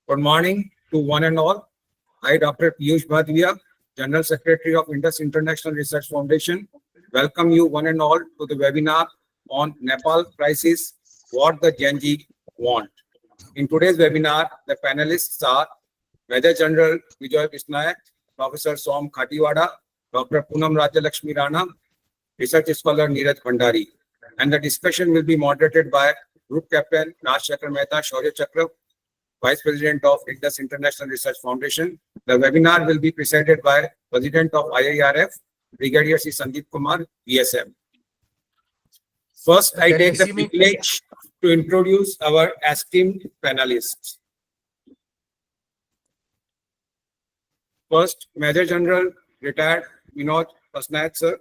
Good morning to one and all. I, Dr. Piyush Bhadvia, General Secretary of Indus International Research Foundation, welcome you one and all to the webinar on Nepal Crisis, What the Gen Z Want. In today's webinar, the panelists are Major General Vijay Bisnayak, Professor Som Khatiwada, Dr. Poonam Rajalakshmi Rana, Research Scholar Neeraj Bhandari. And the discussion will be moderated by Group Captain Raj Chakrav Mehta, Shaurya Chakra, Vice President of Indus International Research Foundation. The webinar will be presented by President of IIRF, Brigadier C. Sandeep Kumar, VSM. First, I take the privilege to introduce our esteemed panelists. First, Major General Retired Vinod Pasnaik, sir.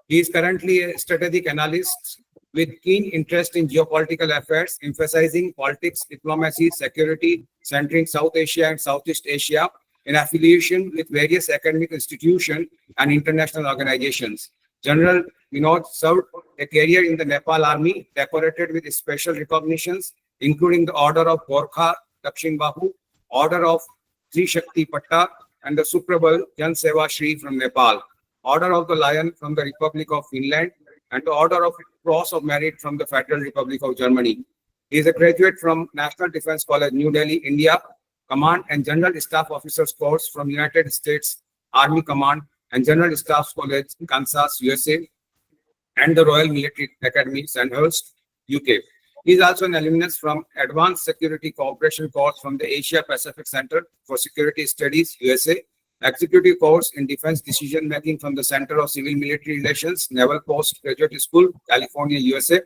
He is currently a strategic analyst with keen interest in geopolitical affairs, emphasizing politics, diplomacy, security, centering South Asia and Southeast Asia, in affiliation with various academic institutions and international organizations. General Vinod served a career in the Nepal Army, decorated with special recognitions, including the Order of Gorkha Dakshin Bahu, Order of Sri Shakti Patta, and the Suprabal Jan Seva Shri from Nepal, Order of the Lion from the Republic of Finland, and the Order of Cross of Merit from the Federal Republic of Germany. He is a graduate from National Defense College, New Delhi, India, Command and General Staff Officers course from United States Army Command and General Staff College, Kansas, USA, and the Royal Military Academy, Sandhurst, UK. He is also an alumnus from Advanced Security Cooperation course from the Asia Pacific Center for Security Studies, USA, Executive course in Defense Decision Making from the Center of Civil Military Relations, Naval Post Graduate School, California, USA,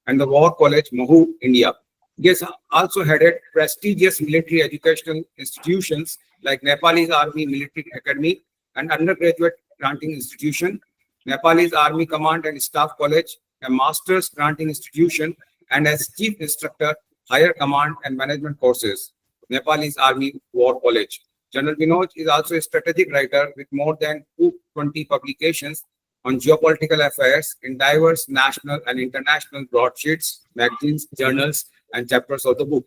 and the War College, Mahu, India. He has also headed prestigious military educational institutions like Nepalese Army Military Academy and Undergraduate Granting Institution, Nepalese Army Command and Staff College, a Master's Granting Institution, and as Chief Instructor, Higher Command and Management Courses, Nepalese Army War College. General Vinod is also a strategic writer with more than 220 publications on geopolitical affairs in diverse national and international broadsheets, magazines, journals, and chapters of the book.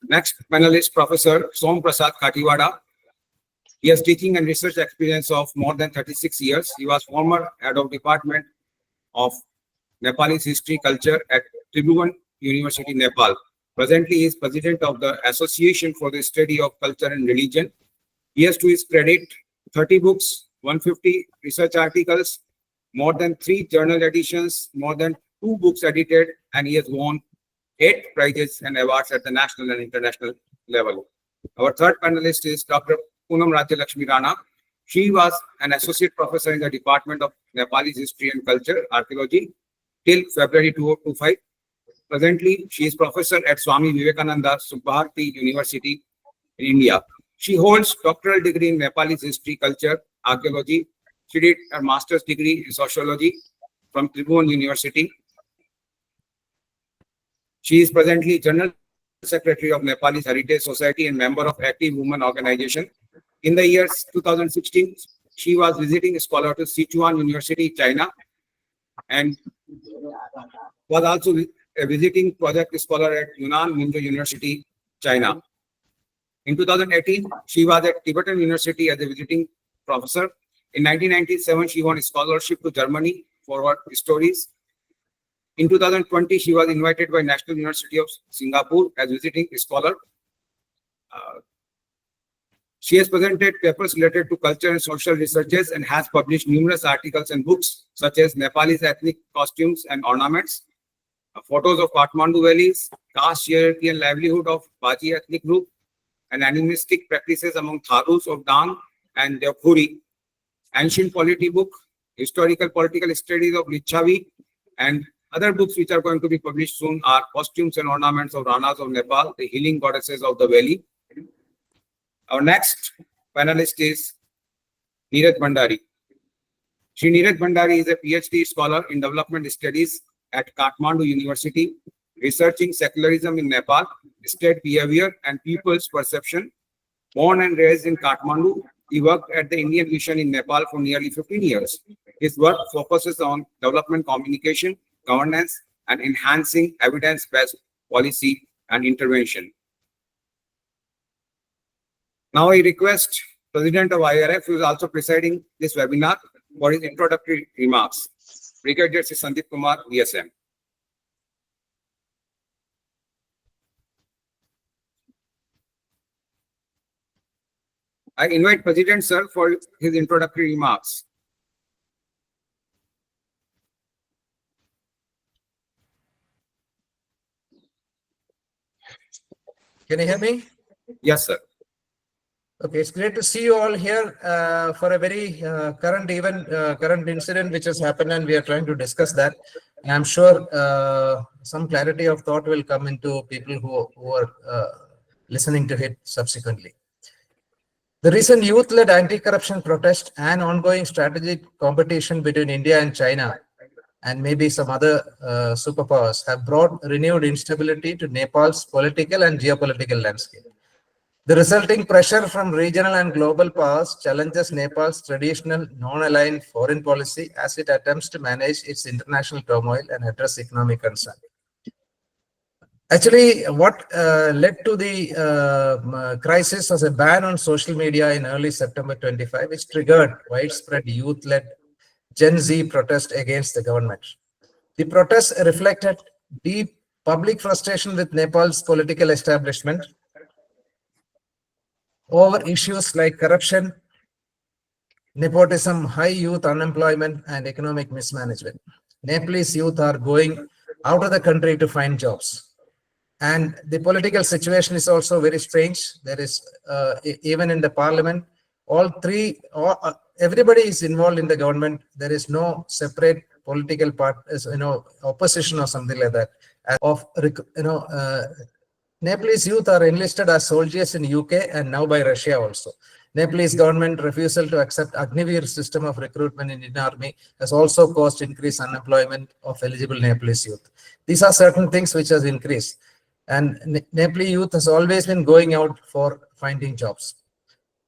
Next panelist, Professor Som Prasad Khatiwada. He has teaching and research experience of more than 36 years. He was former head of Department of Nepalese History Culture at Tribhuvan University, Nepal. Presently, he is president of the Association for the Study of Culture and Religion. He has to his credit 30 books, 150 research articles, more than 3 journal editions, more than 2 books edited, and he has won 8 prizes and awards at the national and international level. Our third panelist is Dr. Poonam Rajalakshmi Rana. She was an associate professor in the Department of Nepalese History and Culture, Archaeology, till February 2025. Presently, she is professor at Swami Vivekananda Subbharati University in India. She holds doctoral degree in Nepalese history, culture, archaeology. She did her master's degree in sociology from Tribhuvan University. She is presently General Secretary of Nepalese Heritage Society and member of Active Women Organization. In the year 2016, she was visiting scholar to Sichuan University, China, and was also a visiting project scholar at Yunnan Minzo University, China. In 2018, she was at Tibetan University as a visiting professor. In 1997, she won a scholarship to Germany for her stories. In 2020, she was invited by National University of Singapore as visiting scholar. She has presented papers related to culture and social researches and has published numerous articles and books such as Nepalese ethnic costumes and ornaments, photos of Kathmandu valleys, caste hierarchy and livelihood of Baji ethnic group, and animistic practices among Tharus of Dang and Devkhuri, ancient polity book, historical political studies of Lichavi, and other books which are going to be published soon are Costumes and Ornaments of Ranas of Nepal, the Healing Goddesses of the Valley. Our next panelist is Neeraj Bhandari. Shri Neeraj Bhandari is a PhD scholar in development studies at Kathmandu University, researching secularism in Nepal, state behavior, and people's perception. Born and raised in Kathmandu, he worked at the Indian Mission in Nepal for nearly 15 years. His work focuses on development communication, governance, and enhancing evidence-based policy and intervention. Now I request President of IRF, who is also presiding this webinar, for his introductory remarks. Brigadier Sri Sandeep Kumar, VSM. I invite President Sir for his introductory remarks. Can you hear me? Yes, sir. Okay, it's great to see you all here for a very current incident which has happened, and we are trying to discuss that. And I'm sure some clarity of thought will come into people who are listening to it subsequently. The recent youth-led anti-corruption protest and ongoing strategic competition between India and China and maybe some other superpowers have brought renewed instability to Nepal's political and geopolitical landscape. The resulting pressure from regional and global powers challenges Nepal's traditional non-aligned foreign policy as it attempts to manage its international turmoil and address economic concern. Actually, what led to the crisis was a ban on social media in early September 25, which triggered widespread youth-led Gen Z protest against the government. The protests reflected deep public frustration with Nepal's political establishment over issues like corruption, nepotism, high youth unemployment, and economic mismanagement. Nepalese youth are going out of the country to find jobs. And the political situation is also very strange. There is, even in the parliament, everybody is involved in the government. There is no separate political opposition or something like that. Nepalese youth are enlisted as soldiers in UK and now by Russia also. Nepalese government refusal to accept Agniveer system of recruitment in Indian army has also caused increased unemployment of eligible Nepalese youth. These are certain things which has increased. And Nepalese youth has always been going out for finding jobs.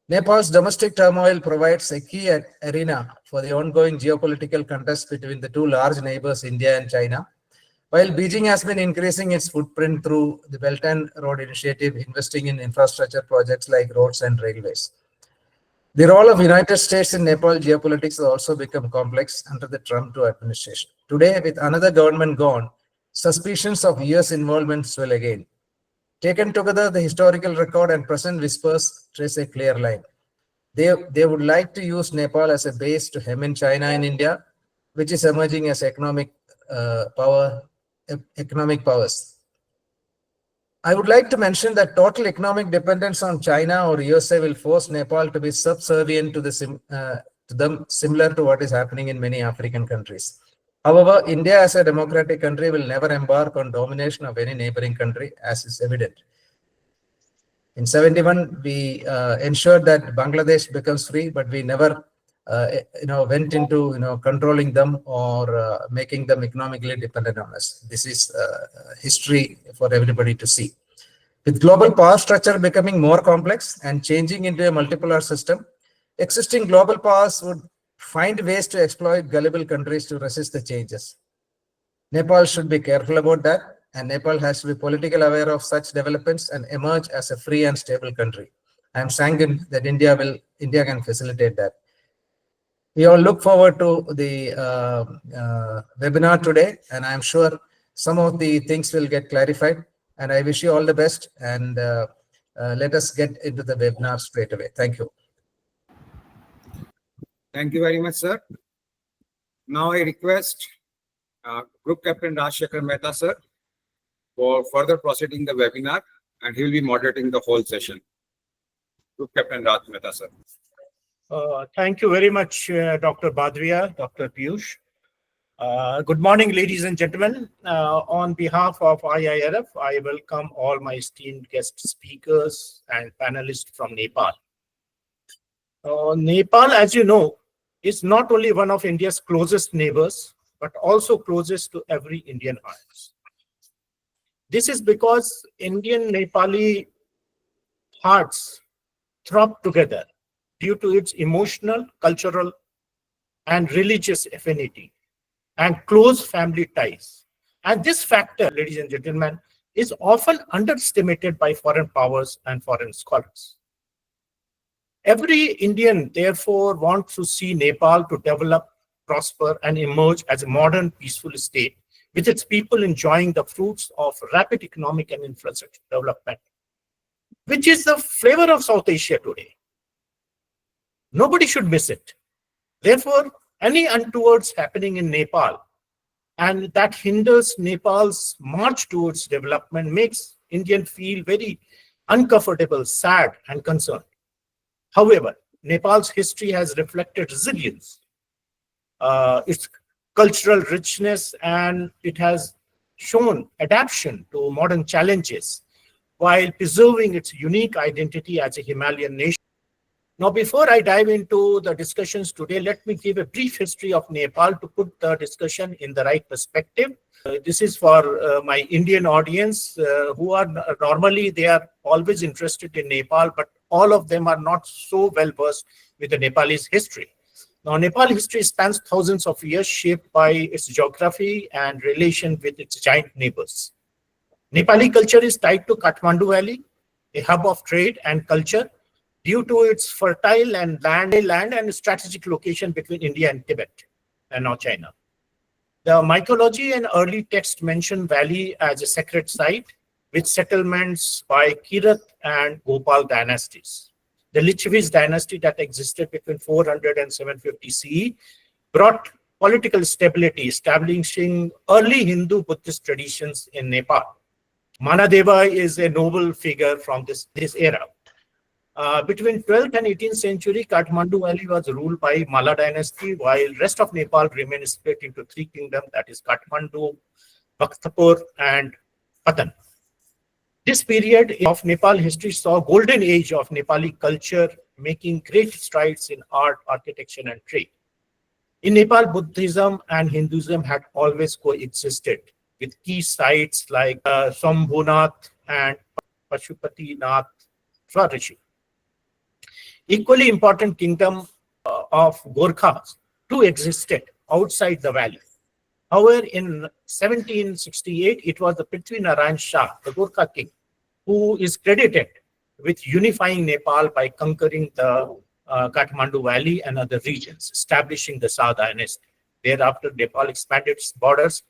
Nepal's domestic turmoil provides a key arena for the ongoing geopolitical contest between the two large neighbors, India and China. While Beijing has been increasing its footprint through the Belt and Road Initiative, investing in infrastructure projects like roads and railways. The role of United States in Nepal geopolitics has also become complex under the Trump II administration. Today, with another government gone, suspicions of US involvement swell again. Taken together, the historical record and present whispers trace a clear line. They would like to use Nepal as a base to hem in China and India, which is emerging as economic powers. I would like to mention that total economic dependence on China or USA will force Nepal to be subservient to them, similar to what is happening in many African countries. However, India as a democratic country will never embark on domination of any neighboring country, as is evident. In 71, we ensured that Bangladesh becomes free, but we never went into controlling them or making them economically dependent on us. This is history for everybody to see. With global power structure becoming more complex and changing into a multipolar system, existing global powers would find ways to exploit gullible countries to resist the changes. Nepal should be careful about that, and Nepal has to be politically aware of such developments and emerge as a free and stable country. I am sanguine that India can facilitate that. We all look forward to the webinar today, and I'm sure some of the things will get clarified. And I wish you all the best, and let us get into the webinar straight away. Thank you. Thank you very much, sir. Now I request Group Captain Rajshekhar Mehta, sir, for further proceeding the webinar, and he will be moderating the whole session. Group Captain Raj Mehta, sir. Thank you very much, Dr. Badria, Dr. Piyush. Good morning, ladies and gentlemen. On behalf of IIRF, I welcome all my esteemed guest speakers and panelists from Nepal. Nepal, as you know, is not only one of India's closest neighbors, but also closest to every Indian heart. This is because Indian-Nepali hearts throb together due to its emotional, cultural, and religious affinity and close family ties. And this factor, ladies and gentlemen, is often underestimated by foreign powers and foreign scholars. Every Indian, therefore, wants to see Nepal to develop, prosper, and emerge as a modern, peaceful state with its people enjoying the fruits of rapid economic and infrastructure development, which is the flavor of South Asia today. Nobody should miss it. Therefore, any untowards happening in Nepal and that hinders Nepal's march towards development makes Indian feel very uncomfortable, sad, and concerned. However, Nepal's history has reflected resilience, its cultural richness, and it has shown adaptation to modern challenges while preserving its unique identity as a Himalayan nation. Now, before I dive into the discussions today, let me give a brief history of Nepal to put the discussion in the right perspective. This is for my Indian audience who are normally, they are always interested in Nepal, but all of them are not so well versed with the Nepalese history. Now, Nepal history spans thousands of years, shaped by its geography and relation with its giant neighbors. Nepali culture is tied to Kathmandu Valley, a hub of trade and culture, due to its fertile and land and strategic location between India and Tibet and now China. The mythology and early texts mention valley as a sacred site with settlements by Kirat and Gopal dynasties. The Lichavis dynasty that existed between 400 and 750 CE brought political stability, establishing early Hindu-Buddhist traditions in Nepal. Manadeva is a noble figure from this era. Between 12th and 18th century, Kathmandu Valley was ruled by Malla dynasty, while rest of Nepal remained split into three kingdoms, that is Kathmandu, Bhaktapur, and Patan. This period of Nepal history saw a golden age of Nepali culture, making great strides in art, architecture, and trade. In Nepal, Buddhism and Hinduism had always coexisted, with key sites like Shambhunath and Pashupatinath Rishi. Equally important kingdom of Gorkhas too existed outside the valley. However, in 1768, it was the Prithvi Narayan Shah, the Gorkha king, who is credited with unifying Nepal by conquering the Kathmandu Valley and other regions, establishing the Shah dynasty. Thereafter, Nepal expanded its borders,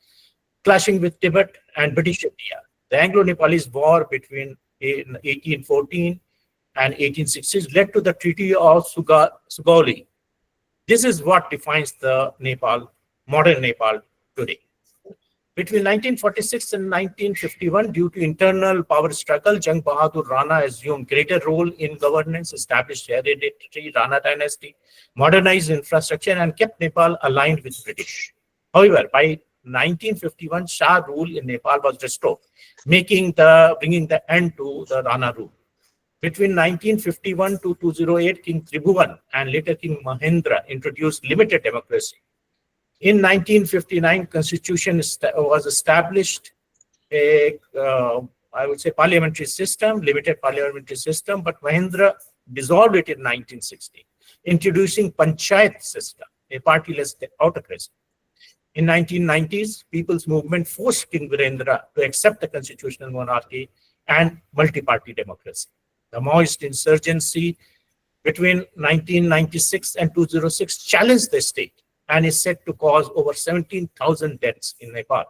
clashing with Tibet and British India. The Anglo-Nepalese War between 1814 and 1860s led to the Treaty of Sugauli. This is what defines the modern Nepal today. Between 1946 and 1951, due to internal power struggle, Jang Bahadur Rana assumed greater role in governance, established hereditary Rana dynasty, modernized infrastructure, and kept Nepal aligned with British. However, by 1951, Shah rule in Nepal was restored, bringing the end to the Rana rule. Between 1951 to 2008, King Tribhuvan and later King Mahendra introduced limited democracy. In 1959, Constitution was established, I would say parliamentary system, limited parliamentary system, but Mahendra dissolved it in 1960, introducing Panchayat system, a partyless autocracy. In 1990s, People's Movement forced King Virendra to accept the constitutional monarchy and multi-party democracy. The Maoist insurgency between 1996 and 2006 challenged the state and is said to cause over 17,000 deaths in Nepal.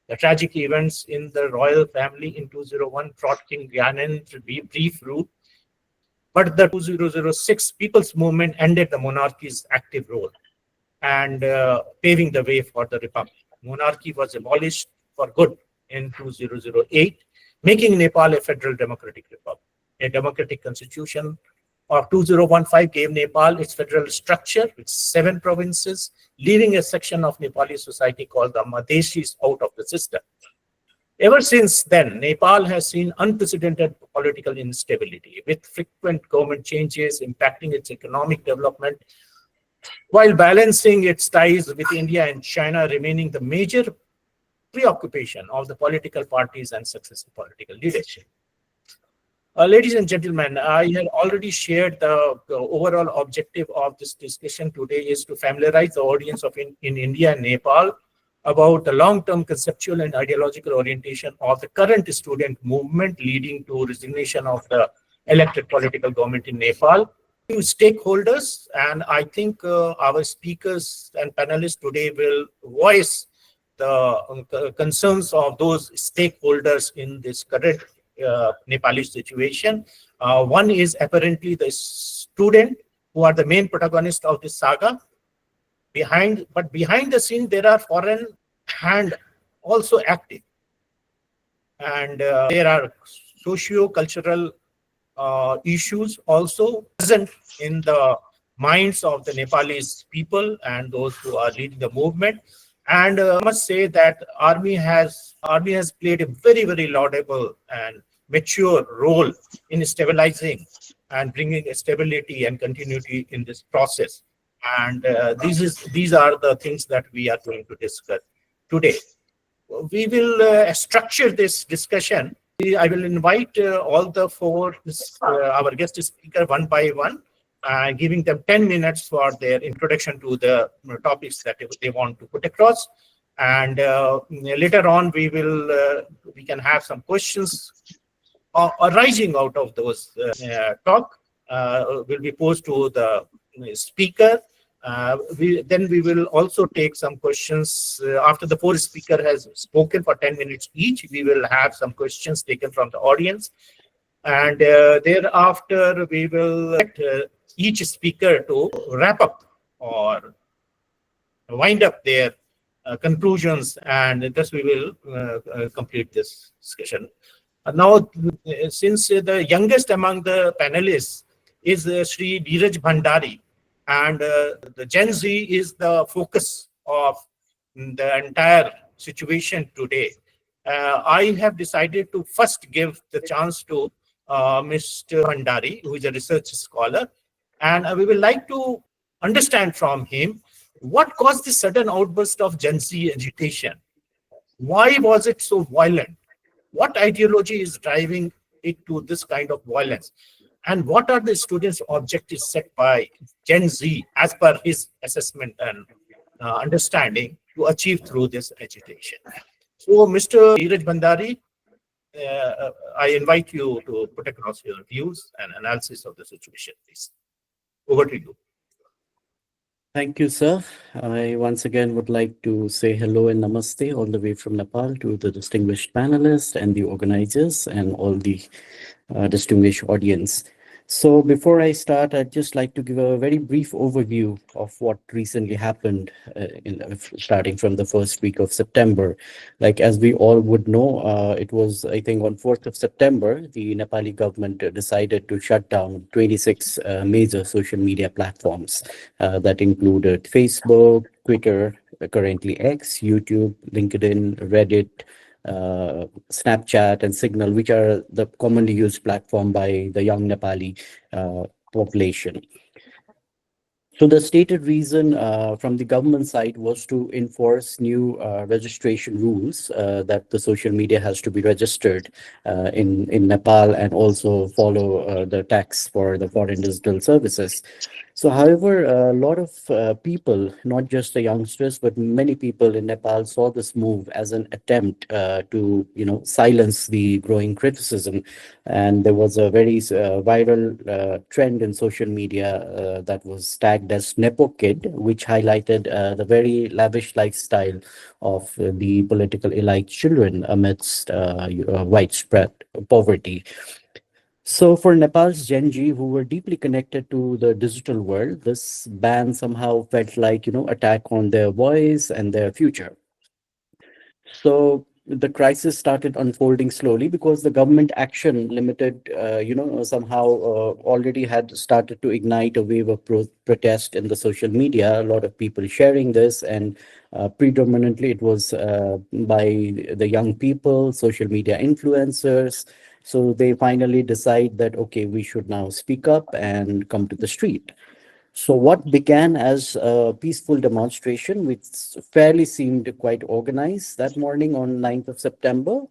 The tragic events in the royal family in 2001 brought King Gyanendra brief rule, but the 2006 People's Movement ended the monarchy's active role and paving the way for the republic. Monarchy was abolished for good in 2008, making Nepal a federal democratic republic. A democratic constitution of 2015 gave Nepal its federal structure with 7 provinces, leaving a section of Nepali society called the Madeshis out of the system. Ever since then, Nepal has seen unprecedented political instability, with frequent government changes impacting its economic development, while balancing its ties with India and China remaining the major preoccupation of the political parties and successive political leadership. Ladies and gentlemen, I had already shared the overall objective of this discussion today is to familiarize the audience in India and Nepal about the long-term conceptual and ideological orientation of the current student movement leading to resignation of the elected political government in Nepal. To stakeholders, and I think our speakers and panelists today will voice the concerns of those stakeholders in this current Nepali situation. One is apparently the student who are the main protagonist of this saga. But behind the scene, there are foreign hand also active, and there are socio-cultural issues also present in the minds of the Nepalese people and those who are leading the movement. And I must say that army has played a very, very laudable and mature role in stabilizing and bringing stability and continuity in this process. And these are the things that we are going to discuss today. We will structure this discussion. I will invite all the four our guest speaker one by one, giving them 10 minutes for their introduction to the topics that they want to put across. And later on, we can have some questions arising out of those talk will be posed to the speaker. Then we will also take some questions after the fourth speaker has spoken for 10 minutes each. We will have some questions taken from the audience, and thereafter we will let each speaker to wrap up or wind up their conclusions, and thus we will complete this discussion. Now, since the youngest among the panelists is Sri Dheeraj Bhandari, and the Gen Z is the focus of the entire situation today. I have decided to first give the chance to Mr. Bhandari, who is a research scholar, and we will like to understand from him what caused this sudden outburst of Gen Z agitation. Why was it so violent? What ideology is driving it to this kind of violence? And what are the students' objectives set by Gen Z as per his assessment and understanding to achieve through this agitation? So, Mr. Dheeraj Bhandari, I invite you to put across your views and analysis of the situation, please. Over to you. Thank you, sir. I once again would like to say hello and namaste all the way from Nepal to the distinguished panelists and the organizers and all the distinguished audience. So before I start, I'd just like to give a very brief overview of what recently happened starting from the first week of September. Like, as we all would know, it was, I think, on 4th of September, the Nepali government decided to shut down 26 major social media platforms that included Facebook, Twitter, currently X, YouTube, LinkedIn, Reddit, Snapchat and Signal, which are the commonly used platform by the young Nepali population. So the stated reason from the government side was to enforce new registration rules that the social media has to be registered in Nepal and also follow the tax for the foreign digital services. So, however, a lot of people, not just the youngsters, but many people in Nepal saw this move as an attempt to, silence the growing criticism. And there was a very viral trend in social media that was tagged as Nepo Kid, which highlighted the very lavish lifestyle of the political elite children amidst widespread poverty. So for Nepal's Gen Z, who were deeply connected to the digital world, this ban somehow felt like, attack on their voice and their future. So the crisis started unfolding slowly because the government action limited, somehow already had started to ignite a wave of protest in the social media. A lot of people sharing this, and predominantly it was by the young people, social media influencers. So they finally decide that, okay, we should now speak up and come to the street. So what began as a peaceful demonstration, which fairly seemed quite organized that morning on 9th of September,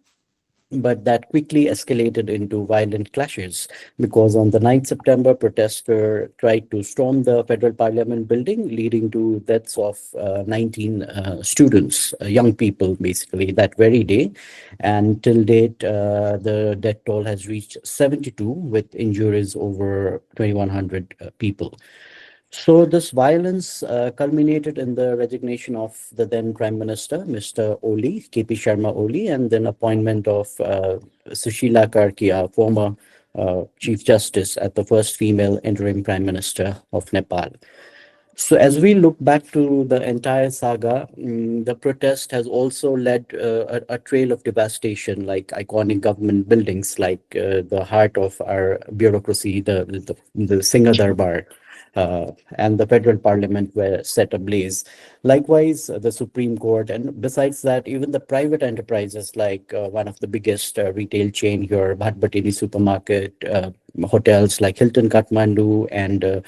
but that quickly escalated into violent clashes because on the 9th September, protesters tried to storm the federal parliament building, leading to deaths of 19 students, young people, basically, that very day. And till date, the death toll has reached 72, with injuries over 2,100 people. So this violence culminated in the resignation of the then Prime Minister, Mr. Oli, KP Sharma Oli, and then appointment of Sushila Karkia, former Chief Justice, as the first female interim Prime Minister of Nepal. So as we look back to the entire saga, the protest has also led a trail of devastation, like iconic government buildings, like the heart of our bureaucracy, the Singha Darbar, and the federal parliament were set ablaze. Likewise, the Supreme Court, and besides that, even the private enterprises like one of the biggest retail chain here, Bhatbhatini Supermarket, hotels like Hilton Kathmandu, and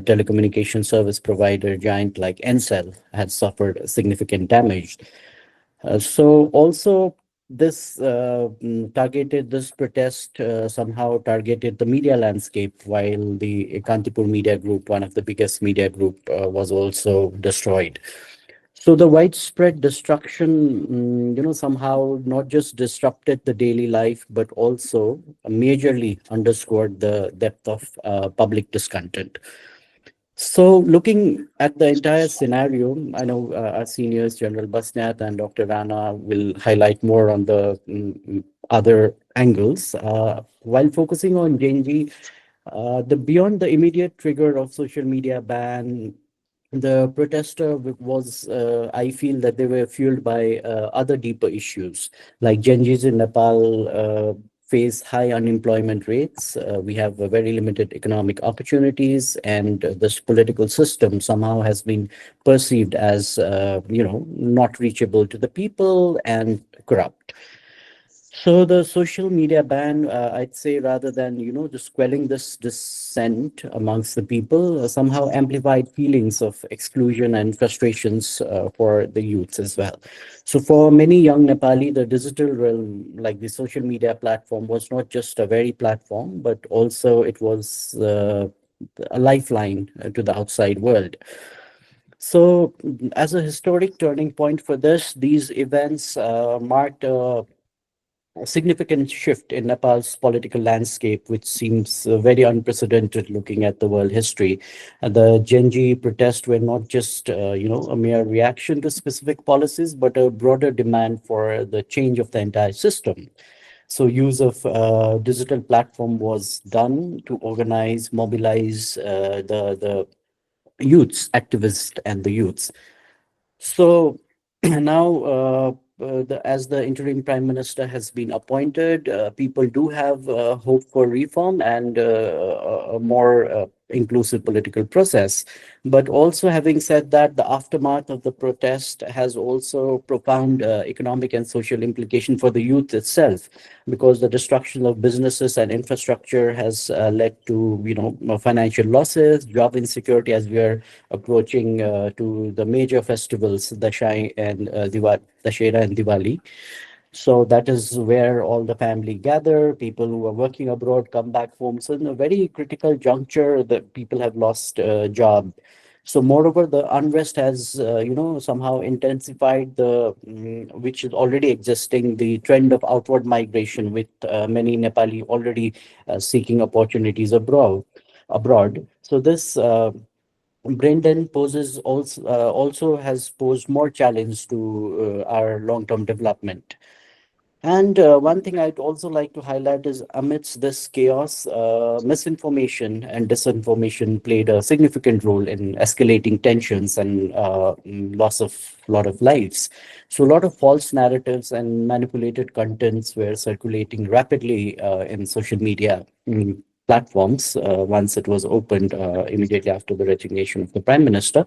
telecommunication service provider giant like Ncell had suffered significant damage. So also this protest somehow targeted the media landscape, while the Kantipur Media Group, one of the biggest media group, was also destroyed. So the widespread destruction, somehow not just disrupted the daily life, but also majorly underscored the depth of public discontent. So looking at the entire scenario, I know our seniors, General Basnath and Dr. Rana, will highlight more on the other angles. While focusing on Genji, the beyond the immediate trigger of social media ban, the protester was, I feel that they were fueled by other deeper issues, like Genjis in Nepal face high unemployment rates. We have very limited economic opportunities, and this political system somehow has been perceived as, not reachable to the people and corrupt. So the social media ban, I'd say, rather than just quelling this dissent amongst the people, somehow amplified feelings of exclusion and frustrations for the youths as well. So for many young Nepali, the digital realm, like the social media platform, was not just a very platform, but also it was a lifeline to the outside world. So, as a historic turning point for this, these events marked a significant shift in Nepal's political landscape, which seems very unprecedented looking at the world history. The Genji protests were not just, a mere reaction to specific policies, but a broader demand for the change of the entire system. So use of digital platform was done to organize, mobilize the youths, activists, and the youths. So now, as the interim prime minister has been appointed, people do have hope for reform and a more inclusive political process. But also, having said that, the aftermath of the protest has also profound economic and social implication for the youth itself, because the destruction of businesses and infrastructure has led to financial losses, job insecurity, as we are approaching to the major festivals, Dashera and Diwali. So that is where all the family gather. People who are working abroad come back home. So in a very critical juncture, that people have lost job. So moreover, the unrest has, somehow intensified which is already existing, the trend of outward migration, with many Nepali already seeking opportunities abroad. So this Brendan poses also has posed more challenge to our long-term development. And one thing I'd also like to highlight is, amidst this chaos, misinformation and disinformation played a significant role in escalating tensions and loss of lot of lives. So a lot of false narratives and manipulated contents were circulating rapidly in social media platforms once it was opened immediately after the resignation of the prime minister,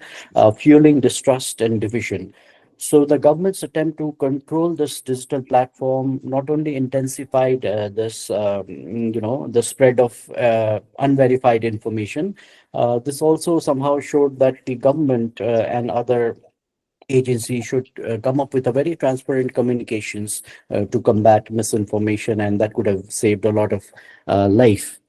fueling distrust and division. So the government's attempt to control this digital platform not only intensified the spread of unverified information. This also somehow showed that the government and other agency should come up with a very transparent communications to combat misinformation, and that could have saved a lot of life.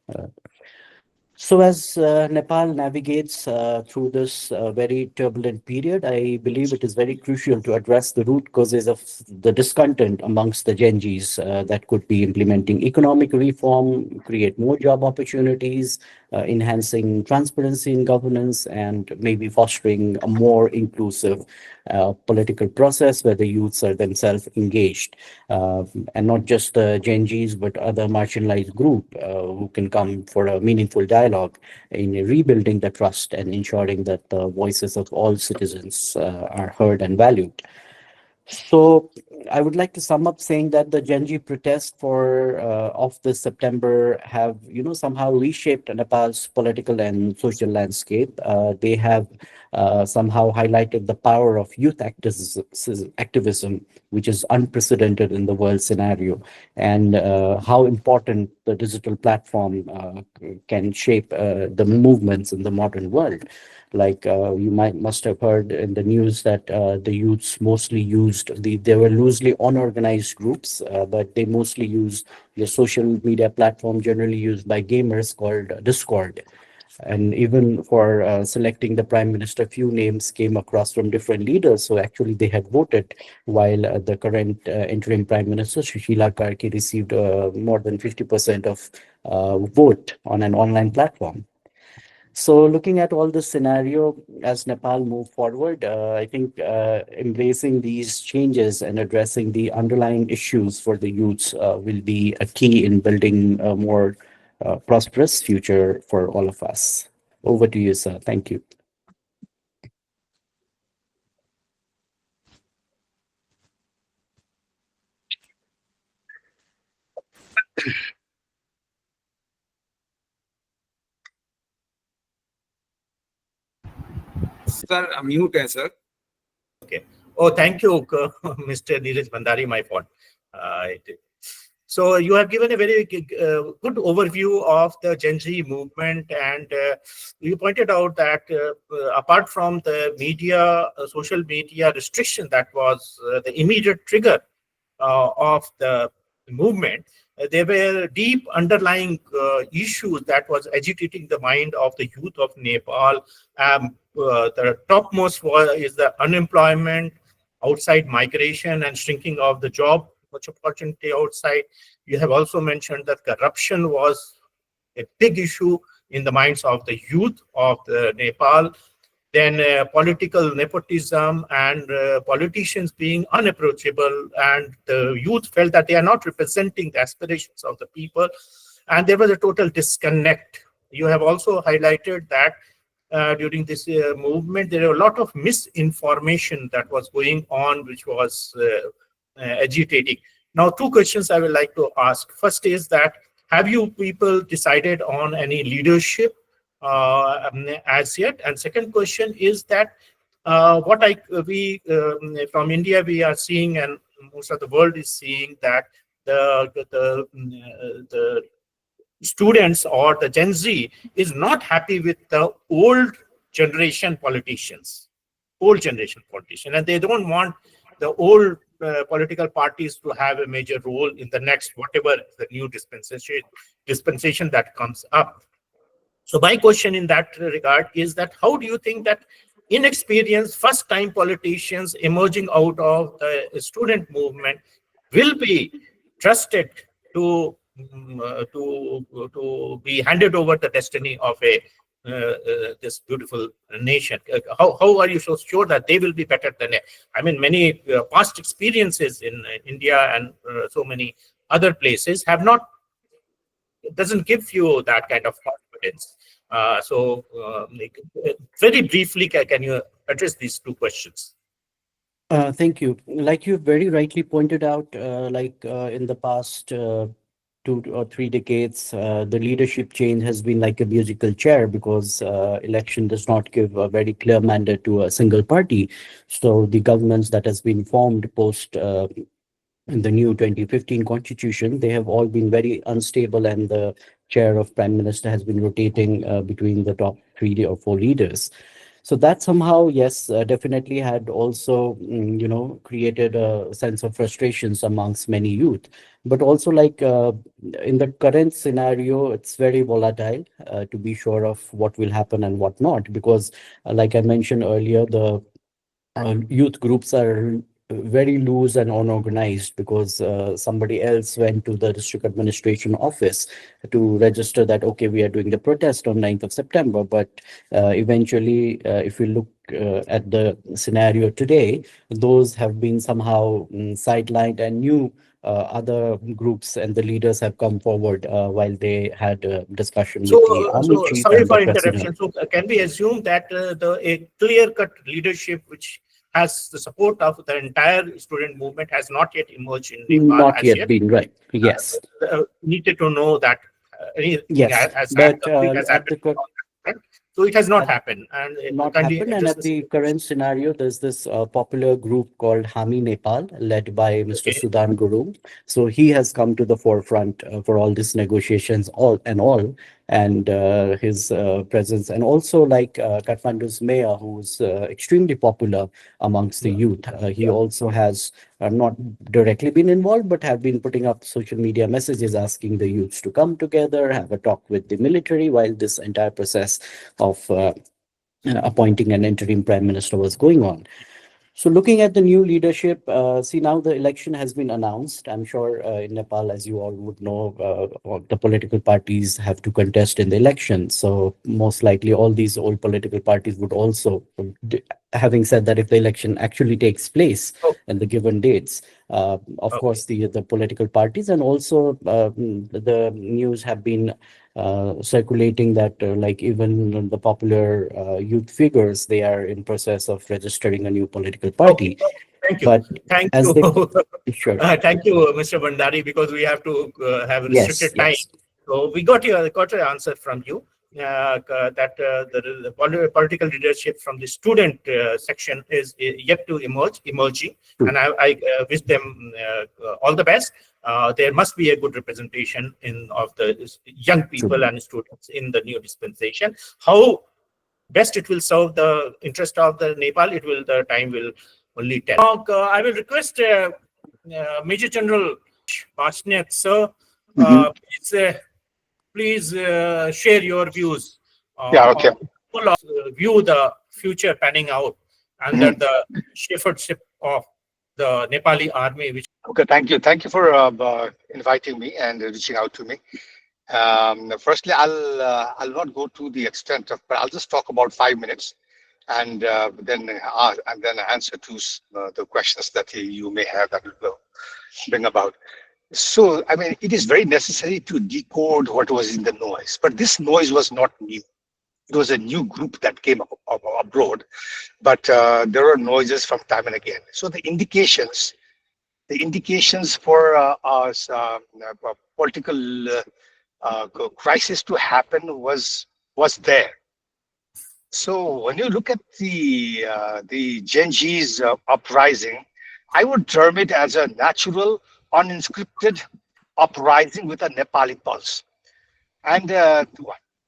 So as Nepal navigates through this very turbulent period, I believe it is very crucial to address the root causes of the discontent amongst the Gen Zs that could be implementing economic reform, create more job opportunities, enhancing transparency in governance, and maybe fostering a more inclusive political process where the youths are themselves engaged, and not just the Gen Zs, but other marginalized group who can come for a meaningful dialogue in rebuilding the trust and ensuring that the voices of all citizens are heard and valued. So I would like to sum up saying that the Gen Z protests for of this September have, somehow reshaped Nepal's political and social landscape. They have somehow highlighted the power of youth activism, which is unprecedented in the world scenario, and how important the digital platform can shape the movements in the modern world. Like you must have heard in the news that the youths mostly they were loosely unorganized groups, but they mostly use the social media platform generally used by gamers called Discord. And even for selecting the prime minister, few names came across from different leaders. So actually, they had voted, while the current interim prime minister, Sushila Karki, received more than 50% of vote on an online platform. So looking at all this scenario as Nepal move forward, I think embracing these changes and addressing the underlying issues for the youths will be a key in building a more prosperous future for all of us. Over to you, sir. Thank you. Sir, mute है sir. Okay. Oh, thank you, Mr. Neeraj Bhandari, my fault. So you have given a very good overview of the Gen Z movement, and you pointed out that apart from the media, social media restriction that was the immediate trigger of the movement, there were deep underlying issues that was agitating the mind of the youth of Nepal. The topmost is the unemployment, outside migration, and shrinking of the job much opportunity outside. You have also mentioned that corruption was a big issue in the minds of the youth of the Nepal. Then political nepotism and politicians being unapproachable, and the youth felt that they are not representing the aspirations of the people, and there was a total disconnect. You have also highlighted that during this movement, there were a lot of misinformation that was going on, which was agitating. Now, two questions I would like to ask. First is that, have you people decided on any leadership as yet? And second question is that we from India, we are seeing, and most of the world is seeing, that the students or the Gen Z is not happy with the old generation politicians, and they don't want the old political parties to have a major role in the next, whatever the new dispensation that comes up. So my question in that regard is that, how do you think that inexperienced first-time politicians emerging out of the student movement will be trusted to be handed over the destiny of this beautiful nation? How are you so sure that they will be better than I mean, many past experiences in India and so many other places doesn't give you that kind of confidence. Very briefly, can you address these two questions? Thank you. Like you very rightly pointed out, in the past 2 or 3 decades, the leadership change has been like a musical chair, because election does not give a very clear mandate to a single party. So the governments that has been formed post in the new 2015 constitution, they have all been very unstable, and the chair of prime minister has been rotating between the top 3 or 4 leaders. So that somehow, yes, definitely had also, created a sense of frustrations amongst many youth. But also, like in the current scenario, it's very volatile to be sure of what will happen and what not. Because, like I mentioned earlier, the youth groups are very loose and unorganized because somebody else went to the district administration office to register that, okay, we are doing the protest on 9th of September. But eventually, if we look at the scenario today, those have been somehow sidelined, and new other groups and the leaders have come forward while they had a discussion with the army So chief sorry and the for president. interruption. So can we assume that a clear-cut leadership which has the support of the entire student movement has not yet emerged in Nepal Not as yet yet? been right. Yes. Needed to know that anything Yes, has but complete has at happened. the Right? So it has not at happened. And not kindly happen, and address at this. the current scenario, there's this popular group called Hami Nepal, led by Mr. Okay. Sudan Guru. So he has come to the forefront for all these negotiations, and his presence, and also like Kathmandu's mayor, who's extremely popular amongst the youth. He also has not directly been involved, but have been putting up social media messages asking the youths to come together, have a talk with the military while this entire process of appointing an interim prime minister was going on. So looking at the new leadership, see now the election has been announced. I'm sure in Nepal, as you all would know, all the political parties have to contest in the election. So most likely all these old political parties would also, having said that, if the election actually takes place Oh, and the given dates, of okay. course, the political parties, and also the news have been circulating that like even the popular youth figures, they are in process of registering a new political Okay. party. Thank you. But Thank as you. they sure, Thank you, Mr. Bandari, because we have to have yes, restricted time. yes, So we got your answer from you that the political leadership from the student section is yet to emerging, true, and I wish them all the best. There must be a good representation in of the young true. people and students in the new dispensation. How best it will serve the interest of the Nepal, the time will only tell. Now, I will request Major General Bashnet, sir, Mhm. please share your views Yeah, okay. view the future panning out under Mhm. the shepherdship of the Nepali army, which Okay, thank you. Thank you for inviting me and reaching out to me. Firstly, I'll not go to the extent of, but I'll just talk about 5 minutes, and then answer to the questions that you may have that will bring about. So, I mean, it is very necessary to decode what was in the noise, but this noise was not new. It was a new group that came abroad, but there were noises from time and again. So the indications for political crisis to happen was there. So when you look at the Gen Z's uprising, I would term it as a natural, unscripted uprising with a Nepali pulse. And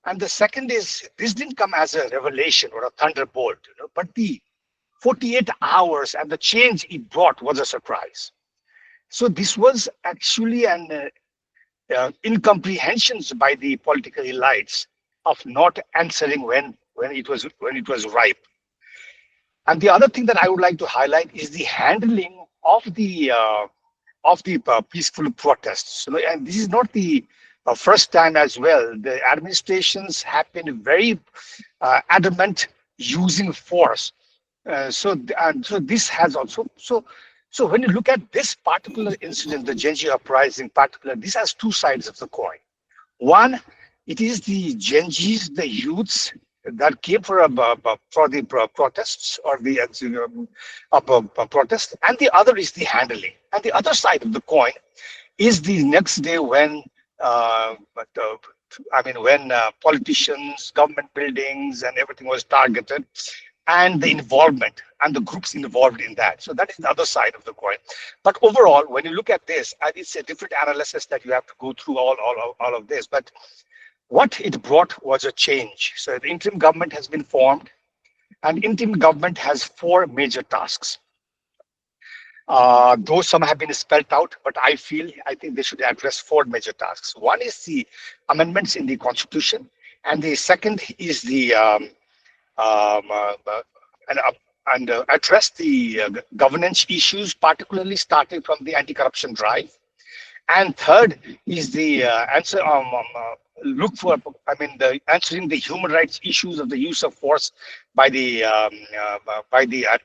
and the second is this didn't come as a revelation or a thunderbolt, but the 48 hours and the change it brought was a surprise. So this was actually an incomprehensions by the political elites of not answering when it was ripe. And the other thing that I would like to highlight is the handling of the peaceful protests. And this is not the first time as well. The administrations have been very adamant using force. So this has also so when you look at this particular incident, the Genji uprising particular, this has two sides of the coin. One, it is the Genjis, the youths that came for the protests or the protest, and the other is the handling. And the other side of the coin is the next day when, when politicians, government buildings, and everything was targeted, and the involvement and the groups involved in that. So that is the other side of the coin. But overall, when you look at this, and it's a different analysis that you have to go through all of this. But what it brought was a change. So the interim government has been formed. And Indian government has four major tasks. Though some have been spelled out, but I think they should address four major tasks. One is the amendments in the constitution, and the second is the and, uh, address the governance issues, particularly starting from the anti-corruption drive. And third is the look for, the answering the human rights issues of the use of force by the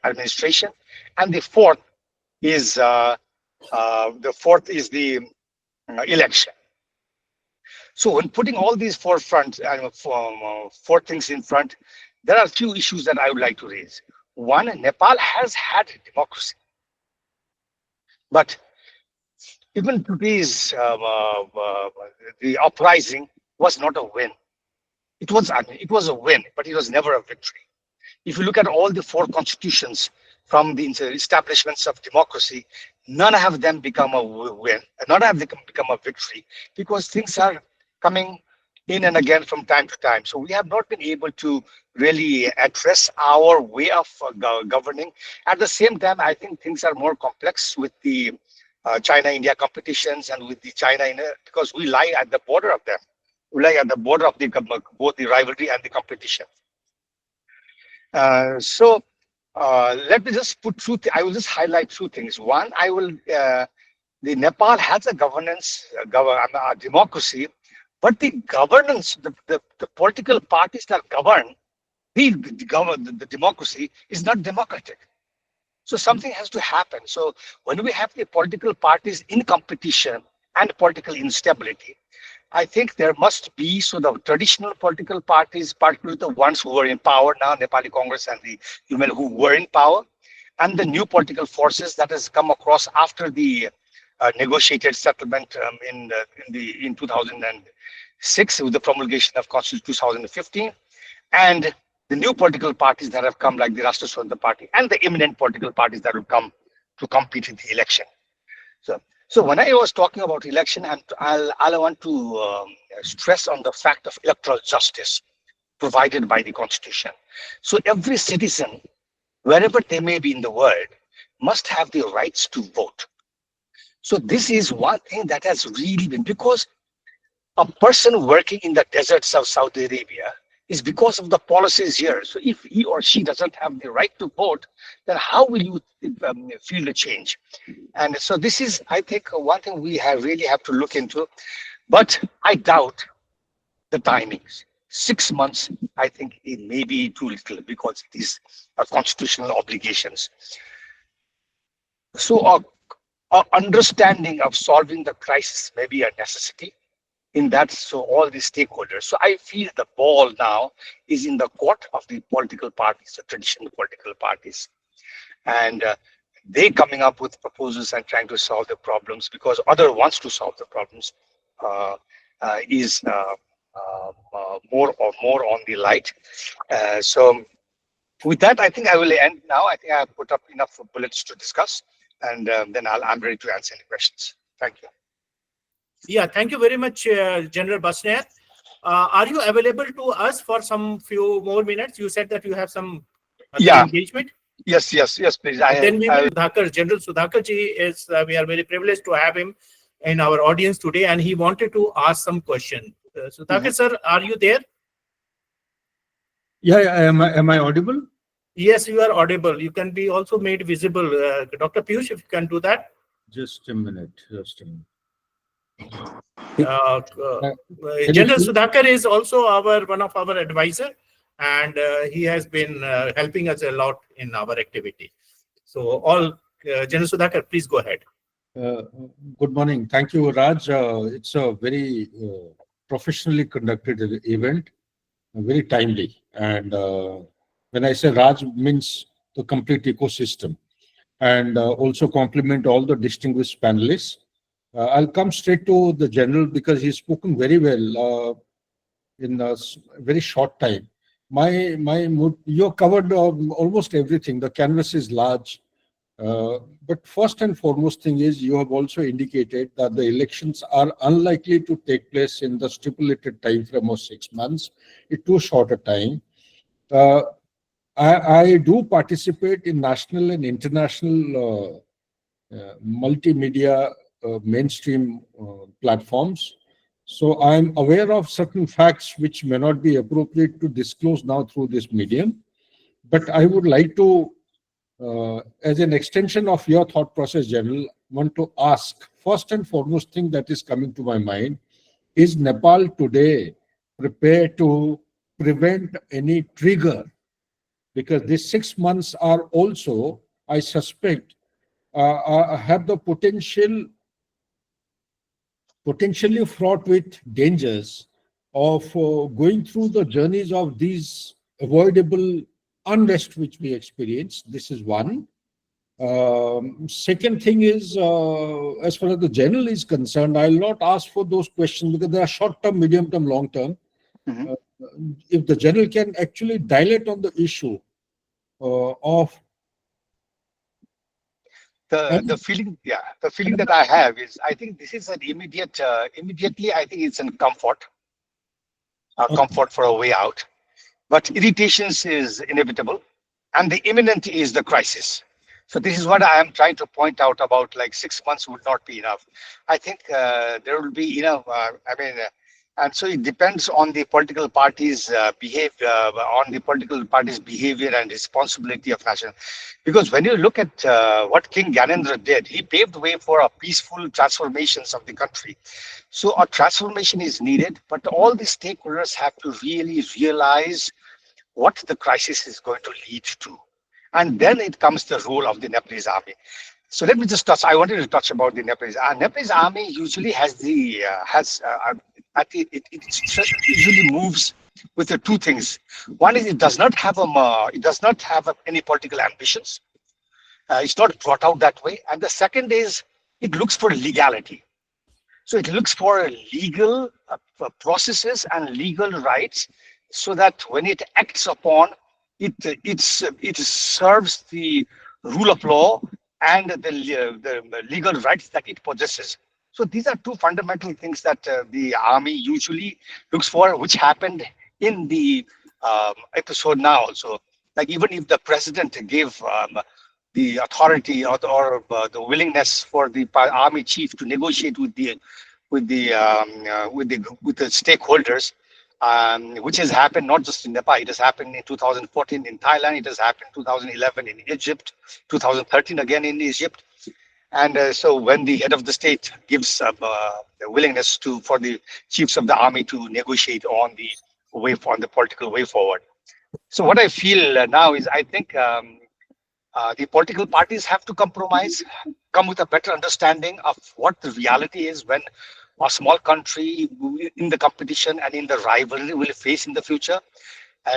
administration. And the fourth is the election. So when putting all these four things in front, there are a few issues that I would like to raise. One, Nepal has had democracy, but even today's the uprising was not a win. It was a win, but it was never a victory. If you look at all the four constitutions from the establishments of democracy, none of them become a win, none of them become a victory, because things are coming in and again from time to time. So we have not been able to really address our way of governing. At the same time, I think things are more complex with the China-India competitions and with the China-India, because we lie at the border of them. We lie at the border of both the rivalry and the competition. So let me just I will just highlight two things. One, the Nepal has a democracy, but the governance, the political parties that govern the democracy is not democratic. So something has to happen. So when we have the political parties in competition and political instability, I think there must be, so the traditional political parties, particularly the ones who are in power now, Nepali Congress and the UML who were in power, and the new political forces that has come across after the negotiated settlement in 2006 with the promulgation of Constitution 2015, and the new political parties that have come, like the Rashtra Swatanta Party, and the imminent political parties that will come to compete in the election. So when I was talking about election, I want to stress on the fact of electoral justice provided by the Constitution. So every citizen, wherever they may be in the world, must have the rights to vote. So this is one thing that has really been, because a person working in the deserts of Saudi Arabia is because of the policies here. So if he or she doesn't have the right to vote, then how will you feel the change? And so this is, I think, one thing we really have to look into. But I doubt the timings. 6 months, I think it may be too little, because these are constitutional obligations. So our understanding of solving the crisis may be a necessity in that, so all the stakeholders. So I feel the ball now is in the court of the political parties, the traditional political parties. And they coming up with proposals and trying to solve the problems, because other wants to solve the problems is more on the light. So with that, I think I will end now. I think I have put up enough bullets to discuss, and then I'm ready to answer any questions. Thank you. Yeah, thank you very much, General Basnath. Are you available to us for some few more minutes? You said that you have some engagement. Yes, please. Then we will. General Sudhakar ji is, we are very privileged to have him in our audience today, and he wanted to ask some question. Sudhakar sir, are you there? Yeah, am I audible? Yes, you are audible. You can be also made visible. Dr. Piyush, if you can do that. Just a minute. General Sudhakar is also one of our advisor, and he has been helping us a lot in our activity. So General Sudhakar, please go ahead. Good morning. Thank you, Raj. It's a very professionally conducted event, very timely. And when I say Raj, means the complete ecosystem. And also compliment all the distinguished panelists. I'll come straight to the general, because he's spoken very well in a very short time. You covered almost everything. The canvas is large. But first and foremost thing is, you have also indicated that the elections are unlikely to take place in the stipulated time frame of 6 months. It's too short a time. I do participate in national and international multimedia mainstream platforms. So I'm aware of certain facts which may not be appropriate to disclose now through this medium. But I would like to, as an extension of your thought process, General, want to ask, first and foremost thing that is coming to my mind, is Nepal today prepared to prevent any trigger? Because these 6 months are also, I suspect, have the potentially fraught with dangers of going through the journeys of these avoidable unrest which we experience. This is one. Second thing is, as far as the general is concerned, I'll not ask for those questions because they are short-term, medium-term, long-term. Mhm. If the general can actually dilate on the issue of The feeling, yeah, the feeling that I have is, I think this is an immediately, I think it's a comfort for a way out. But irritations is inevitable, and the imminent is the crisis. So this is what I am trying to point out about, like 6 months would not be enough. I think there will be enough. And so it depends on the political parties' behavior and responsibility of national. Because when you look at what King Gyanendra did, he paved the way for a peaceful transformations of the country. So a transformation is needed, but all the stakeholders have to really realize what the crisis is going to lead to. And then it comes the role of the Nepalese army. So let me just touch. I wanted to touch about the Nepalese. Nepalese army usually has it usually moves with the two things. One is it does not have any political ambitions. It's not brought out that way. And the second is it looks for legality. So it looks for legal processes and legal rights, so that when it acts upon it, it serves the rule of law and the legal rights that it possesses. So these are two fundamental things that the army usually looks for, which happened in the episode now also. Like even if the president gave the authority or the willingness for the army chief to negotiate with the stakeholders, which has happened not just in Nepal. It has happened in 2014 in Thailand. It has happened in 2011 in Egypt, 2013 again in Egypt. And so when the head of the state gives the willingness for the chiefs of the army to negotiate on the political way forward. So what I feel now is, I think the political parties have to compromise, come with a better understanding of what the reality is when a small country in the competition and in the rivalry will face in the future.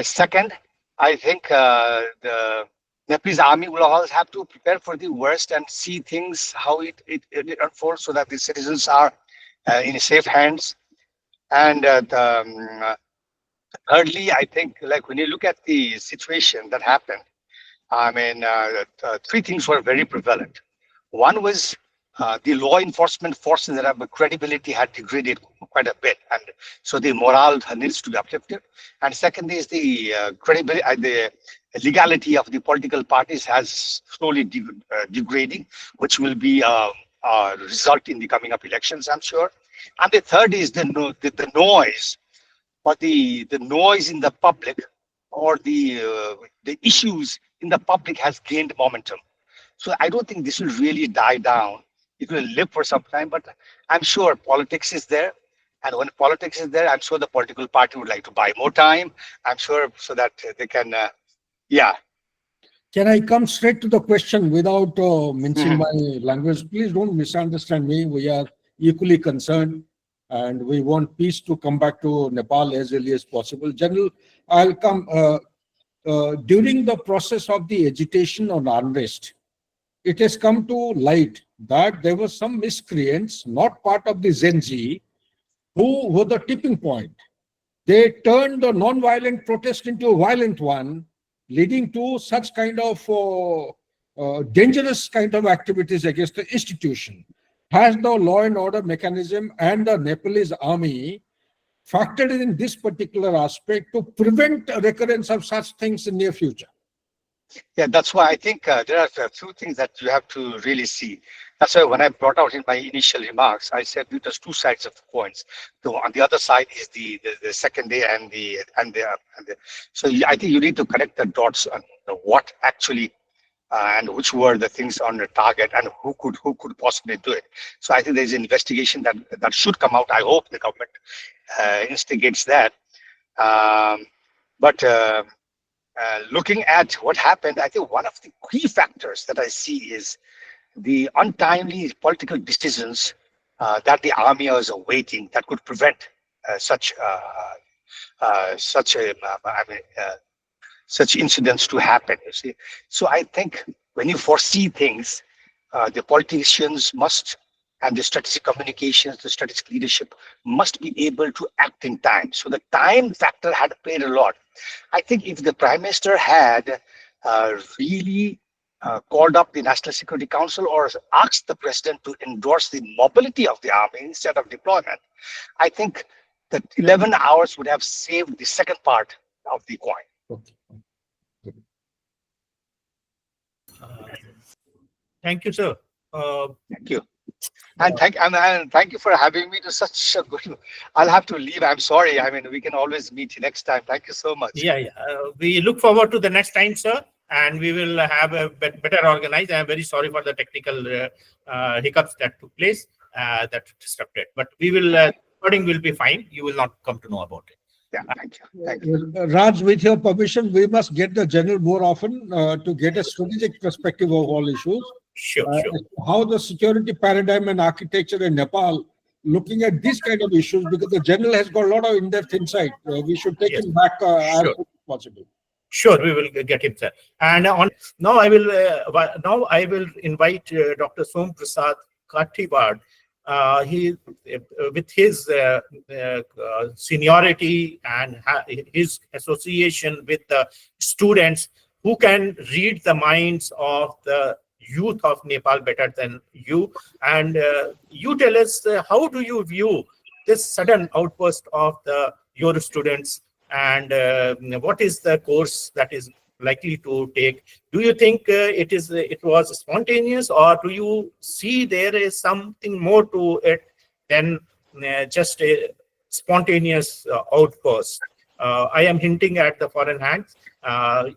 Second, I think the Nepalese army will always have to prepare for the worst and see things how it unfolds, so that the citizens are in safe hands. And thirdly, I think, like when you look at the situation that happened, I mean, three things were very prevalent. One was the law enforcement forces that have credibility had degraded quite a bit, and so the morale needs to be uplifted. And second is the credibility, the legality of the political parties has slowly degrading, which will be a result in the coming up elections, I'm sure. And the third is the noise, or the noise in the public, or the issues in the public has gained momentum. So I don't think this will really die down. It will live for some time, but I'm sure politics is there. And when politics is there, I'm sure the political party would like to buy more time. I'm sure, so that they can, yeah. Can I come straight to the question without mincing my language? Please don't misunderstand me. We are equally concerned, and we want peace to come back to Nepal as early as possible. General, I'll come. During the process of the agitation on unrest, it has come to light that there were some miscreants, not part of the Gen Z, who were the tipping point. They turned the non-violent protest into a violent one, leading to such kind of dangerous kind of activities against the institution. Has the law and order mechanism and the Nepalese army factored in this particular aspect to prevent a recurrence of such things in near future? Yeah, that's why I think there are a few things that you have to really see. That's why when I brought out in my initial remarks, I said there's two sides of the coins. On the other side is the second day and the. So I think you need to connect the dots on what actually and which were the things on the target and who could possibly do it. So I think there's an investigation that should come out. I hope the government instigates that. Um, but looking at what happened, I think one of the key factors that I see is the untimely political decisions that the army was awaiting that could prevent such a, I mean, such incidents to happen. You see, so I think when you foresee things, the politicians must, and the strategic communications, the strategic leadership must be able to act in time. So the time factor had played a lot. I think if the Prime Minister had really called up the National Security Council or asked the President to endorse the mobility of the army instead of deployment, I think that 11 hours would have saved the second part of the coin. Okay. Thank you, sir. Thank you. And thank you for having me to such a good. I'll have to leave. I'm sorry. I mean, we can always meet next time. Thank you so much. Yeah. We look forward to the next time, sir, and we will have a better organized. I'm very sorry for the technical hiccups that took place that disrupted, but we will. Recording will be fine. You will not come to know about it. Yeah, thank you. Thank you. Raj, with your permission, we must get the general more often to get a strategic perspective of all issues. Sure. How the security paradigm and architecture in Nepal looking at these kind of issues, because the general has got a lot of in-depth insight. We should take him back as soon as possible. Sure, we will get him, sir. And now I will invite Dr. Som Prasad Kathiwad. He, with his seniority and his association with the students who can read the minds of the youth of Nepal better than you. And you tell us, how do you view this sudden outburst of your students, and what is the course that is likely to take? Do you think it was spontaneous, or do you see there is something more to it than just a spontaneous outburst? I am hinting at the foreign hands.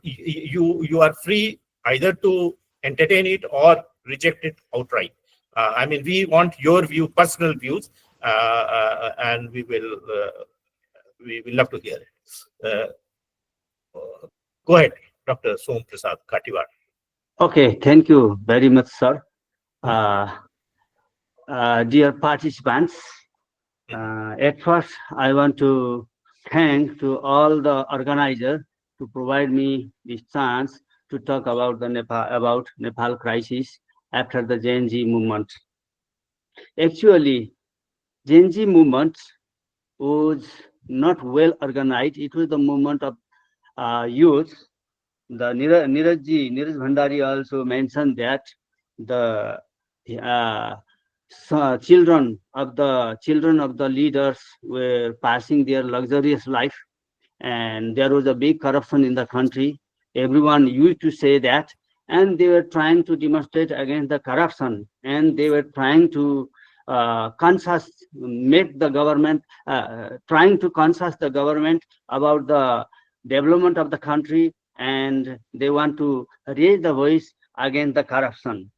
You are free either to entertain it or reject it outright. I mean, we want your personal views, and we will love to hear it. Go ahead, Dr. Som Prasad Kathiwad. Okay, thank you very much, sir. Dear participants, at first I want to thank to all the organizers to provide me this chance to talk about the Nepal crisis after the Gen Z movement. Actually, Gen Z movement was not well organized. It was the movement of youth. The Neeraj Bhandari also mentioned that the children of the leaders were passing their luxurious life, and there was a big corruption in the country. Everyone used to say that, and they were trying to demonstrate against the corruption, and they were trying to make the government, trying to consult the government about the development of the country, and they want to raise the voice against the corruption.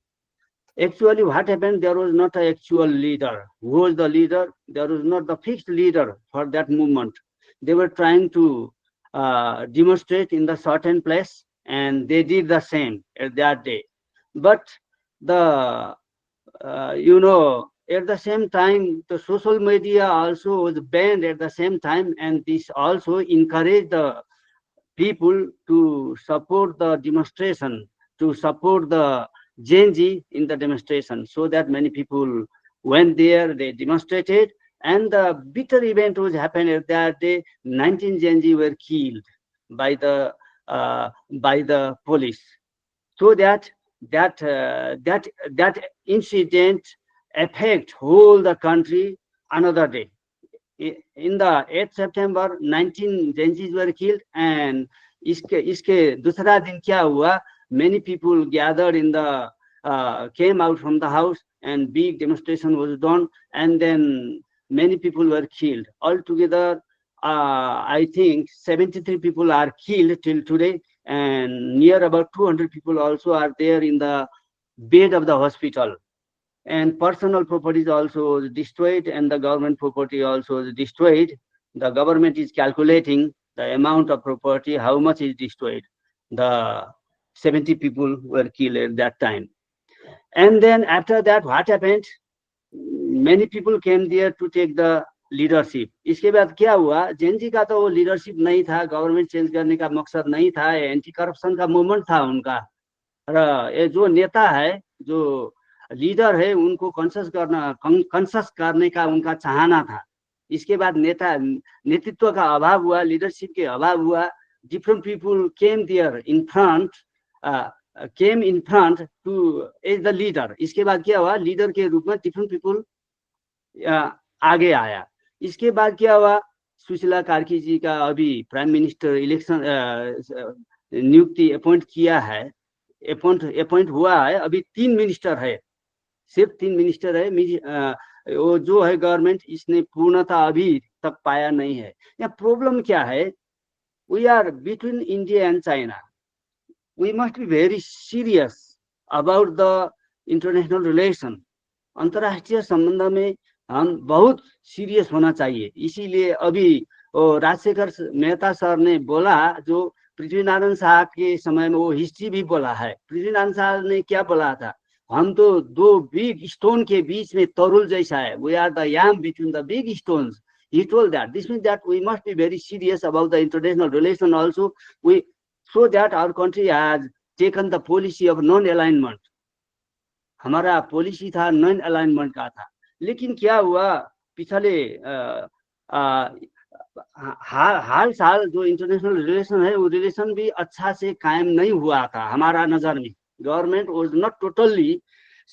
Actually, what happened, there was not an actual leader. Who was the leader? There was not the fixed leader for that movement. They were trying to demonstrate in the certain place, and they did the same at that day. But at the same time, the social media also was banned at the same time, and this also encouraged the people to support the demonstration, to support the Gen Z in the demonstration, so that many people went there, they demonstrated, and the bitter event was happened at that day. 19 Gen Z were killed by the police. So that incident affect whole the country another day. In the 8th September, 19 Gen Zs were killed, and इसके दूसरा दिन क्या हुआ, many people gathered in the came out from the house and big demonstration was done, and then many people were killed. Altogether, I think 73 people are killed till today, and near about 200 people also are there in the bed of the hospital. And personal properties also was destroyed, and the government property also was destroyed. The government is calculating the amount of property, how much is destroyed. The 70 people were killed at that time. And then after that, what happened? Many people came there to take the leadership. इसके बाद क्या हुआ, JNG का तो वो leadership नहीं था, government change करने का मकसद नहीं था, एंटी करप्शन का मूवमेंट था उनका। ये जो नेता है, जो लीडर है, उनको कंसस करने का उनका चाहना था। इसके बाद नेतृत्व का अभाव हुआ, लीडरशिप के अभाव हुआ। Different people came there in front to as the leader. इसके बाद क्या हुआ, लीडर के रूप में डिफरेंट पीपल आगे आया। इसके बाद क्या हुआ, सुशीला कार्की जी का अभी प्राइम मिनिस्टर इलेक्शन नियुक्ति अपॉइंट किया है, अपॉइंट हुआ है। अभी 3 मिनिस्टर है, सिर्फ 3 मिनिस्टर है। वो जो है गवर्नमेंट, इसने पूर्णता अभी तक पाया नहीं है। यहाँ प्रॉब्लम क्या है, we are between India and China, we must be very serious about the international relation. अंतर्राष्ट्रीय संबंध में हम बहुत सीरियस होना चाहिए। इसीलिए अभी राजशेखर मेहता सर ने बोला, जो पृथ्वीनारायण शाह के समय में वो हिस्ट्री भी बोला है। पृथ्वीनारायण शाह ने क्या बोला था, हम तो 2 बिग स्टोन के बीच में तरुल जैसा है, we are the yam between the big stones. He told that. This means that we must be very serious about the international relation also. So that our country has taken the policy of non-alignment. हमारा policy था non alignment का था। लेकिन क्या हुआ, पिछले हाल साल जो इंटरनेशनल रिलेशन है, वो रिलेशन भी अच्छा से कायम नहीं हुआ था हमारा नजर में। Government was not totally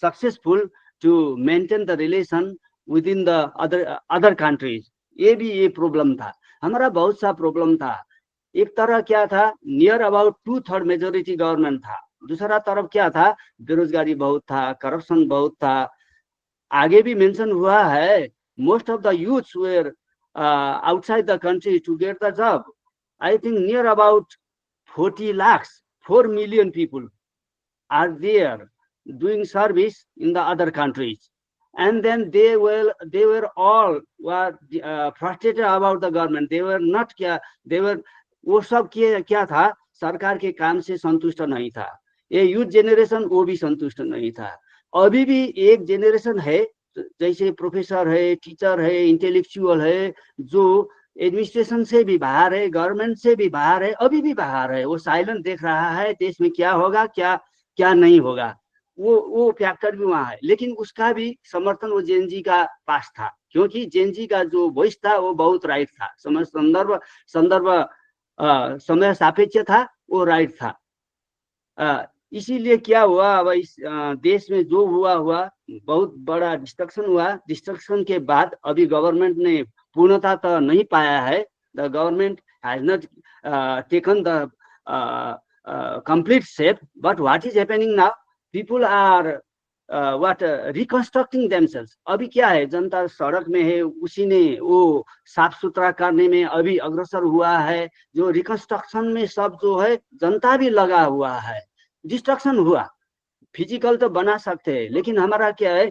successful to maintain the relation with in the other countries. ये प्रॉब्लम था, हमारा बहुत सा प्रॉब्लम था। एक तरह क्या था, नियर अबाउट 2/3 मेजोरिटी गवर्नमेंट था। दूसरा तरफ क्या था, बेरोजगारी बहुत था, करप्शन बहुत था। आगे भी मेंशन हुआ है, most of the youths were outside the country to get the job. I think near about 40 lakhs, 4 million people are there doing service in the other countries. And then they were all frustrated about the government. They were not वो सब क्या था, सरकार के काम से संतुष्ट नहीं था। ये यूथ जेनरेशन वो भी संतुष्ट नहीं था। अभी भी एक जेनरेशन है, जैसे प्रोफेसर है, टीचर है, इंटेलेक्चुअल है, जो एडमिनिस्ट्रेशन से भी बाहर है, गवर्नमेंट से भी बाहर है, अभी भी बाहर है। वो साइलेंट देख रहा है, देश में क्या होगा, क्या नहीं होगा, वो फैक्टर भी वहाँ है। लेकिन उसका भी समर्थन वो जेएनजी का पास था, क्योंकि जेएनजी का जो वॉइस था वो बहुत राइट था, समय सापेक्ष था, वो राइट था। इसीलिए क्या हुआ, अब इस देश में जो हुआ बहुत बड़ा डिस्ट्रक्शन हुआ। डिस्ट्रक्शन के बाद अभी गवर्नमेंट ने पूर्णता तो नहीं पाया है। The government has not taken the complete step, but what is happening now, people are reconstructing themselves. अभी क्या है, जनता सड़क में है, उसी ने वो साफ सुथरा करने में अभी अग्रसर हुआ है। जो रिकंस्ट्रक्शन में सब जो है जनता भी लगा हुआ है। डिस्ट्रक्शन हुआ, फिजिकल तो बना सकते हैं, लेकिन हमारा क्या है,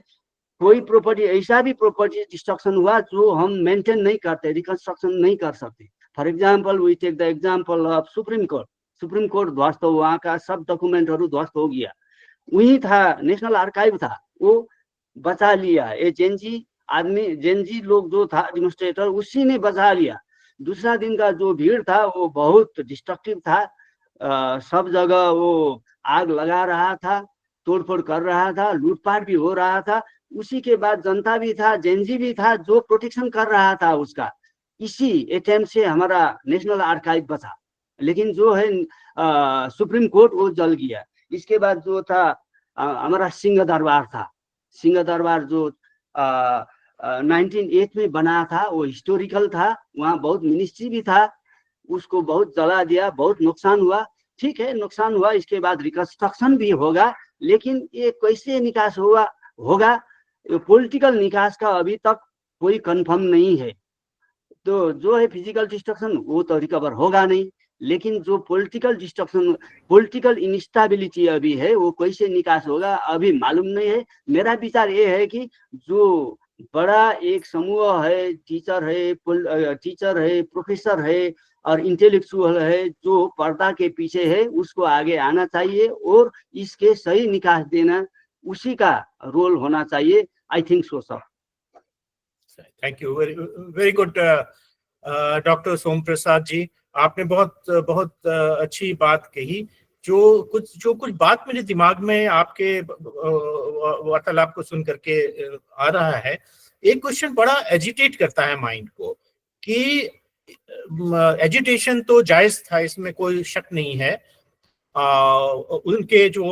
कोई प्रॉपर्टी ऐसा भी प्रॉपर्टी डिस्ट्रक्शन हुआ जो हम मेंटेन नहीं करते, रिकंस्ट्रक्शन नहीं कर सकते। For example we take the example of supreme court ध्वस्त, वहाँ का सब डॉक्यूमेंट ध्वस्त हो गया। वही था, नेशनल आर्काइव था, वो बचा लिया। ये जेएनजी लोग जो था डेमोन्स्ट्रेटर, उसी ने बचा लिया। दूसरा दिन का जो भीड़ था वो बहुत डिस्ट्रक्टिव था। सब जगह वो आग लगा रहा था, तोड़फोड़ कर रहा था, लूटपाट भी हो रहा था। उसी के बाद जनता भी था, जेएनजी भी था, जो प्रोटेक्शन कर रहा था उसका। इसी अटेम्प्ट से हमारा नेशनल आर्काइव बचा। लेकिन जो है सुप्रीम कोर्ट वो जल गया। इसके बाद जो था हमारा सिंह दरबार था। सिंह दरबार जो 1908 में बना था, वो हिस्टोरिकल था, वहाँ बहुत मिनिस्ट्री भी था। उसको बहुत जला दिया, बहुत नुकसान हुआ। ठीक है, नुकसान हुआ, इसके बाद रिकंस्ट्रक्शन भी होगा, लेकिन ये कैसे निकास होगा पॉलिटिकल निकास का अभी तक कोई कंफर्म नहीं है। तो जो है फिजिकल डिस्ट्रक्शन वो तो रिकवर होगा नहीं, लेकिन जो पॉलिटिकल डिस्ट्रक्शन, पॉलिटिकल इनस्टेबिलिटी अभी है, वो कैसे निकास होगा अभी मालूम नहीं है। मेरा विचार ये है कि जो बड़ा एक समूह है, टीचर है, प्रोफेसर है और इंटेलेक्चुअल है, जो पर्दा के पीछे है, उसको आगे आना चाहिए और इसके सही निकास देना उसी का रोल होना चाहिए। I think so sir. Thank you, very good doctor Som Prasad ji, आपने बहुत अच्छी बात कही। जो कुछ बात मेरे दिमाग में आपके वार्तालाप को सुन करके आ रहा है, एक क्वेश्चन बड़ा एजिटेट करता है माइंड को कि एजिटेशन तो जायज था, इसमें कोई शक नहीं है। उनके जो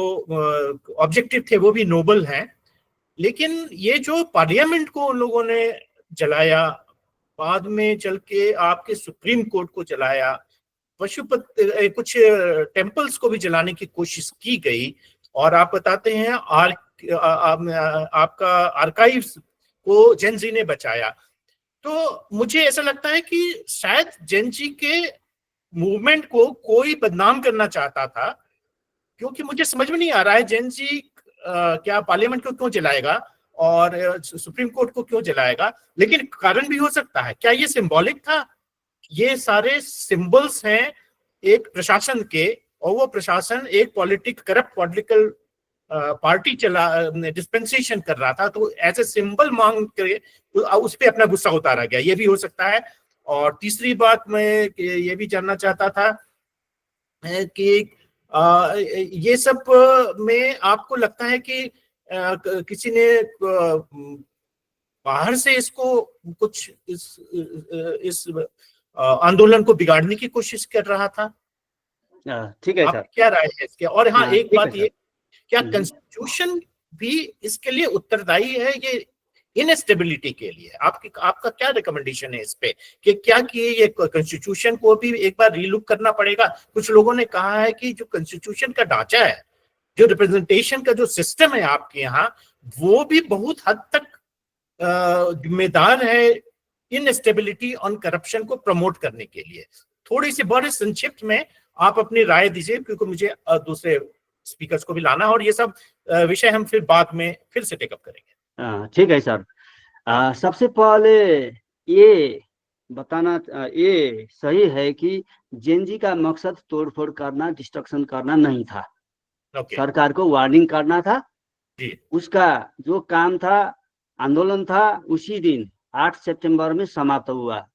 ऑब्जेक्टिव थे वो भी नोबल हैं, लेकिन ये जो पार्लियामेंट को उन लोगों ने जलाया, बाद में चल के आपके सुप्रीम कोर्ट को जलाया, पशुपति कुछ टेम्पल्स को भी जलाने की कोशिश की गई, और आप बताते हैं आपका आर्काइव्स को जेनजी ने बचाया। तो मुझे ऐसा लगता है कि शायद जेनजी के मूवमेंट को कोई बदनाम करना चाहता था, क्योंकि मुझे समझ में नहीं आ रहा है जेनजी क्या पार्लियामेंट को क्यों जलाएगा और सुप्रीम कोर्ट को क्यों जलाएगा। लेकिन कारण भी हो सकता है, क्या ये सिंबॉलिक था? ये सारे सिंबल्स हैं एक प्रशासन के, और वो प्रशासन एक करप्ट पॉलिटिकल पार्टी डिस्पेंसेशन कर रहा था, तो एज ए सिंबल मांग के उस पर अपना गुस्सा उतारा गया, ये भी हो सकता है। और तीसरी बात मैं ये भी जानना चाहता था कि ये सब में आपको लगता है कि किसी ने बाहर से इसको कुछ इस आंदोलन को बिगाड़ने की कोशिश कर रहा था? ठीक है सर, क्या राय है इसके? और हाँ, एक बात ये, क्या हम्म। कॉन्स्टिट्यूशन भी इसके लिए उत्तरदायी है, ये इनस्टेबिलिटी के लिए? आपका क्या रिकमेंडेशन है इस पे कि क्या कि ये कॉन्स्टिट्यूशन को भी एक बार रीलुक करना पड़ेगा? कुछ लोगों ने कहा है कि जो कॉन्स्टिट्यूशन का ढांचा है, जो रिप्रेजेंटेशन का जो सिस्टम है आपके यहाँ, वो भी बहुत हद तक जिम्मेदार है इनस्टेबिलिटी और करप्शन को प्रमोट करने के लिए। थोड़ी सी बड़े संक्षिप्त में आप अपनी राय दीजिए, क्योंकि मुझे दूसरे स्पीकर्स को भी लाना है, और ये सब विषय हम फिर बाद में फिर से टेकअप करेंगे। ठीक है सर। सबसे पहले ये बताना ये सही है कि जेनजी का मकसद तोड़फोड़ करना, डिस्ट्रक्शन करना नहीं था। सरकार को वार्निंग करना था। उसका जो काम था, आंदोलन था, उसी दिन 8 सितंबर में समाप्त हुआ।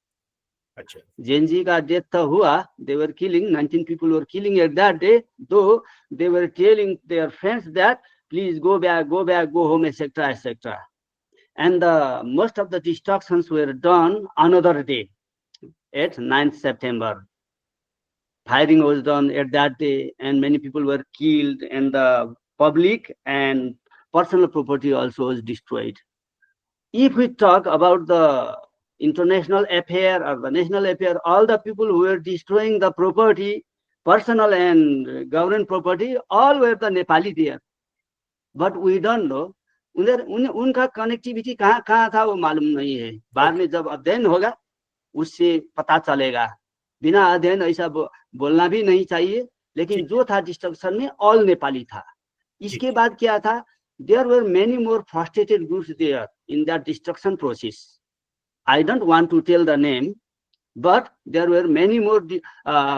अच्छा, जेनजी का डेथ तो हुआ, they were killing, 19 people were killing at that day, though they were telling their friends that please go back, go home, etc., etc. And most of the destructions were done another day, at 9th September. Firing was done at that day, and many people were killed, and the public and personal property also was destroyed. If we talk about the international affair or the national affair, all the people who were destroying the property, personal and government property, all were the Nepali there. But we don't know. उनका connectivity कहाँ था वो मालूम नहीं है। बाद में जब अध्ययन होगा उससे पता चलेगा। बिना अध्ययन ऐसा बोलना भी नहीं चाहिए, लेकिन जो था डिस्ट्रक्शन में ऑल नेपाली था। इसके बाद क्या था? There were many more frustrated groups there in that destruction process. I don't want to tell the name, but there were many more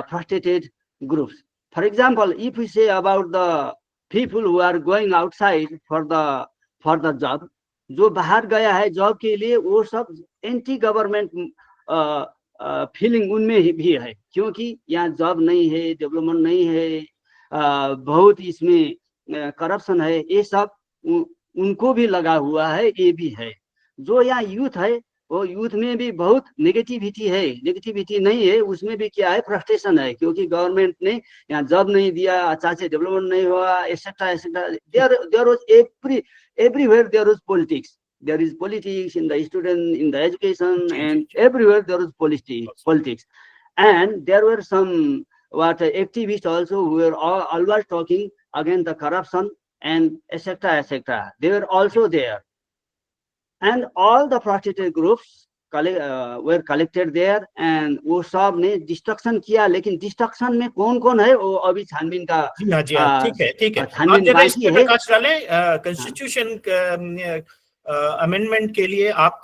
frustrated groups. For example, if we say about the people who are going outside for the job, जो बाहर गया है job के लिए, वो सब anti government feeling उनमें भी है, क्योंकि यहाँ जॉब नहीं है, डेवलपमेंट नहीं है, बहुत इसमें करप्शन है, ये सब उनको भी लगा हुआ है, ये भी है। जो यहाँ यूथ है, वो यूथ में भी बहुत नेगेटिविटी है। नेगेटिविटी नहीं है, उसमें भी क्या है? फ्रस्ट्रेशन है, क्योंकि गवर्नमेंट ने यहाँ जॉब नहीं दिया, अच्छा से डेवलपमेंट नहीं हुआ, etcetera etcetera. There was everywhere there was politics. There is politics in the student, in the education, and everywhere there is politics. And there were some activists also who were always talking against the corruption and etc. etc. They were also there, and all the protected groups were collected there, and वो सब ने destruction किया, लेकिन destruction में कौन कौन है वो अभी छानबीन का जी हाँ जी हाँ, ठीक है ठीक है। आप छानबीन जरा इस बाकी पे है। प्रकाश डालें। कॉन्स्टिट्यूशन अमेंडमेंट के लिए आप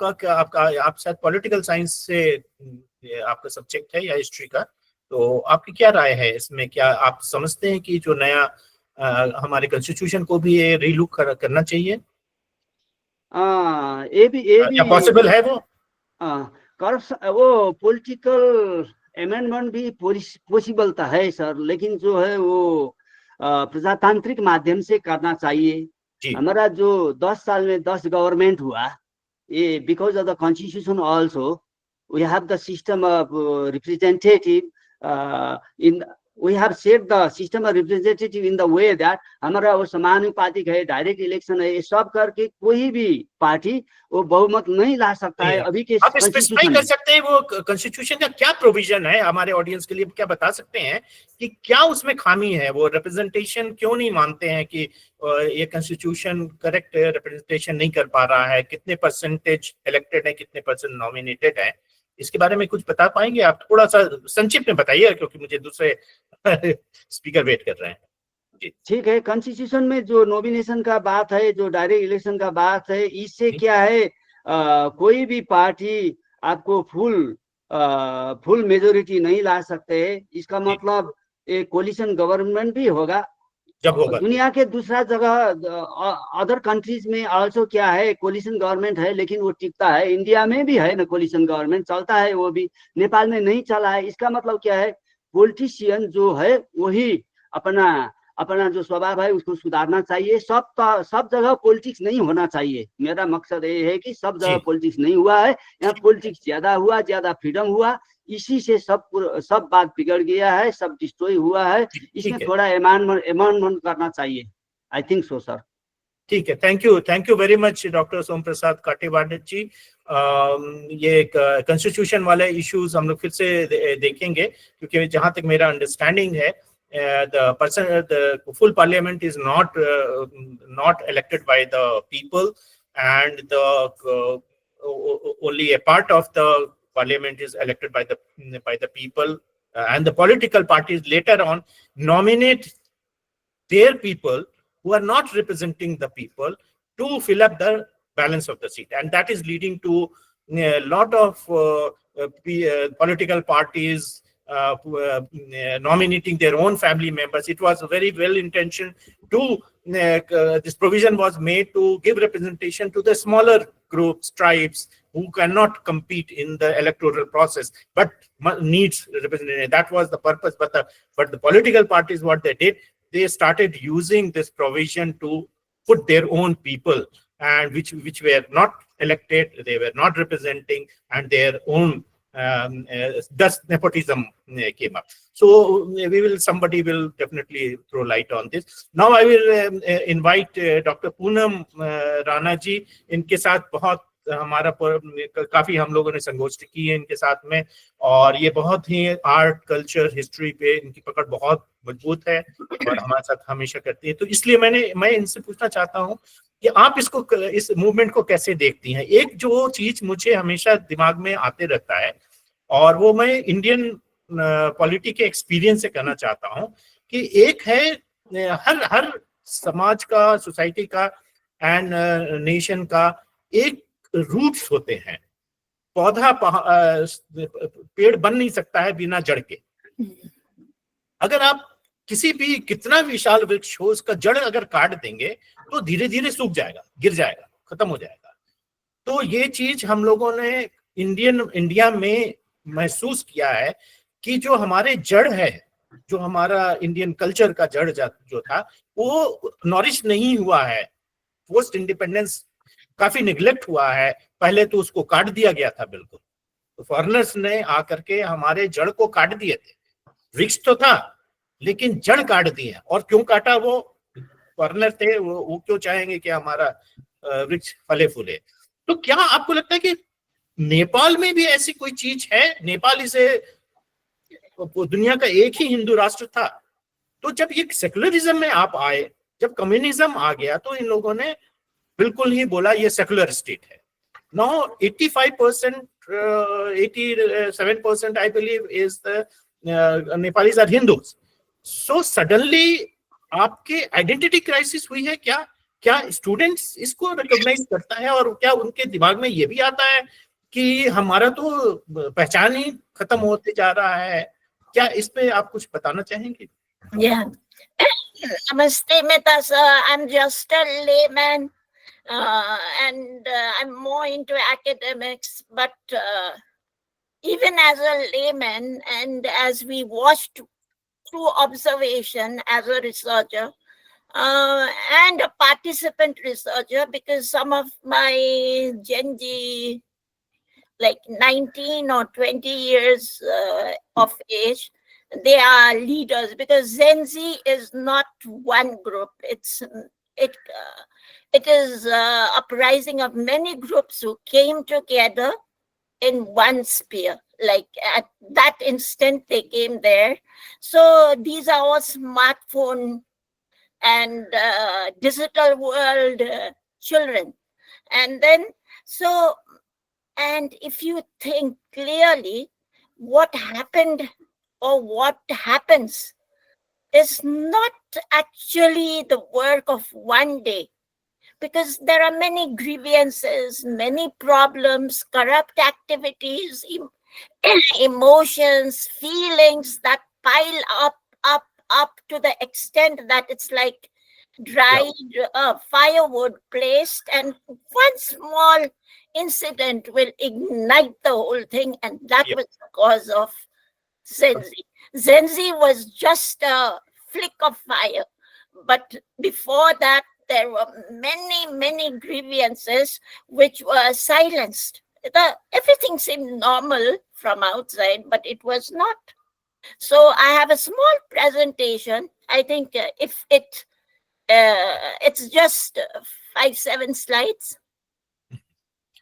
शायद पॉलिटिकल साइंस से आपका सब्जेक्ट है या हिस्ट्री का, तो आपकी क्या राय है इसमें? क्या आप समझते हैं कि जो नया हमारे कॉन्स्टिट्यूशन को भी ये रीलुक करना चाहिए, ये भी क्या पॉसिबल है वो? करप्शन वो पॉलिटिकल अमेंडमेंट भी पॉसिबल तो है सर, लेकिन जो है वो प्रजातांत्रिक माध्यम से करना चाहिए। जी। हमारा जो 10 साल में 10 गवर्नमेंट हुआ, ये because of the constitution also we have the system of representative in we have set the system of representative in the way that हमारा वो समानुपातिक है, डायरेक्ट इलेक्शन है, ये सब करके कोई भी पार्टी वो बहुमत नहीं ला सकता है अभी के आप स्पेसिफाई कर सकते हैं वो कॉन्स्टिट्यूशन का क्या प्रोविजन है? हमारे ऑडियंस के लिए क्या बता सकते हैं कि क्या उसमें खामी है? वो रिप्रेजेंटेशन क्यों नहीं मानते हैं कि ये कॉन्स्टिट्यूशन करेक्ट रिप्रेजेंटेशन नहीं कर पा रहा है? कितने परसेंटेज इलेक्टेड है, कितने परसेंट नॉमिनेटेड है? इसके बारे में कुछ बता पाएंगे आप? थोड़ा सा संक्षिप्त में बताइए, क्योंकि मुझे दूसरे स्पीकर वेट कर रहे हैं। ठीक है, कॉन्स्टिट्यूशन में जो नॉमिनेशन का बात है, जो डायरेक्ट इलेक्शन का बात है, इससे क्या है कोई भी पार्टी आपको फुल मेजोरिटी नहीं ला सकते है। इसका मतलब एक कोलिशन गवर्नमेंट भी होगा जब होगा। दुनिया के दूसरा जगह अदर कंट्रीज में आल्सो क्या है कोलिशन गवर्नमेंट है, लेकिन वो टिकता है। इंडिया में भी है ना कोलिशन गवर्नमेंट, चलता है, वो भी नेपाल में नहीं चला है। इसका मतलब क्या है, पॉलिटिशियन जो है वही अपना जो स्वभाव है उसको सुधारना चाहिए। सब जगह पॉलिटिक्स नहीं होना चाहिए। मेरा मकसद ये है कि सब जगह पॉलिटिक्स नहीं हुआ है, यहाँ पॉलिटिक्स ज्यादा हुआ, ज्यादा फ्रीडम हुआ, इसी से सब बात बिगड़ गया है, सब डिस्ट्रॉय हुआ है। इसमें थोड़ा अमेंडमेंट करना चाहिए। I think so sir. ठीक है, thank you very much doctor Som Prasad Katewad ji. ये कॉन्स्टिट्यूशन वाले इश्यूज हम लोग फिर से देखेंगे, क्योंकि जहां तक मेरा अंडरस्टैंडिंग है the full parliament is not elected by the people, and the only a part of the parliament is elected by the people, and the political parties later on nominate their people who are not representing the people to fill up the balance of the seat, and that is leading to a lot of political parties nominating their own family members. It was very well intentioned to this provision was made to give representation to the smaller groups, tribes who cannot compete in the electoral process but needs representation. That was the purpose. But the political parties, what they did, they started using this provision to put their own people, and which were not elected, they were not representing, and their own thus nepotism came up. So somebody will definitely throw light on this. Now I will invite Dr. Poonam Rana ji. इनके साथ बहुत हमारा काफी हम लोगों ने संगोष्ठी की है इनके साथ में, और ये बहुत ही आर्ट कल्चर हिस्ट्री पे इनकी पकड़ बहुत मजबूत है और हमारे साथ हमेशा करती है। तो इसलिए मैं इनसे पूछना चाहता हूँ कि आप इस मूवमेंट को कैसे देखती हैं। एक जो चीज मुझे हमेशा दिमाग में आते रहता है, और वो मैं इंडियन पॉलिटी के एक्सपीरियंस से कहना चाहता हूँ, कि एक है हर समाज का, सोसाइटी का एंड नेशन का एक रूट्स होते हैं। पौधा पेड़ बन नहीं सकता है बिना जड़ के। अगर आप किसी भी कितना विशाल वृक्ष हो, उसका जड़ अगर काट देंगे तो धीरे धीरे सूख जाएगा, गिर जाएगा, खत्म हो जाएगा। तो ये चीज हम लोगों ने इंडिया में महसूस किया है कि जो हमारे जड़ है, जो हमारा इंडियन कल्चर का जड़ जो था, वो नॉरिश नहीं हुआ है। पोस्ट इंडिपेंडेंस काफी निगलेक्ट हुआ है। पहले तो उसको काट दिया गया था बिल्कुल, तो फॉरेनर्स ने आकर के हमारे जड़ को काट दिए थे। वृक्ष तो था लेकिन जड़ काट दिए। और क्यों काटा? वो फॉरेनर थे, वो क्यों चाहेंगे कि हमारा वृक्ष फले फूले। तो क्या आपको लगता है कि नेपाल में भी ऐसी कोई चीज है? नेपाल इज ए दुनिया का एक ही हिंदू राष्ट्र था। तो जब ये सेकुलरिज्म में आप आए, जब कम्युनिज्म आ गया, तो इन लोगों ने बिल्कुल ही बोला ये सेकुलर स्टेट है। Now 85%, 87% I believe is the Nepalis are Hindus. So suddenly आपके आइडेंटिटी क्राइसिस हुई है क्या? क्या स्टूडेंट्स इसको रिकॉग्नाइज करता है और क्या उनके दिमाग में ये भी आता है कि हमारा तो पहचान ही खत्म होते जा रहा है? क्या इस पे आप कुछ बताना चाहेंगे? Yeah. Namaste, Mehta sir. I'm just a layman, and I'm more into academics. But even as a layman, and as we watched through observation as a researcher and a participant researcher, because some of my Gen Z, like 19 or 20 years of age, they are leaders, because Gen Z is not one group. It is uprising of many groups who came together in one sphere. Like at that instant they came there. So these are all smartphone and digital world children. And then and if you think clearly, what happened or what happens is not actually the work of one day, because there are many grievances, many problems, corrupt activities, emotions, feelings that pile up to the extent that it's like dried firewood placed, and one small incident will ignite the whole thing, and that was the cause of Zenzi. Zenzi was just a flick of fire, but before that there were many grievances which were silenced. Everything seemed normal from outside, but it was not. So I have a small presentation. I think if it's just 5-7 slides.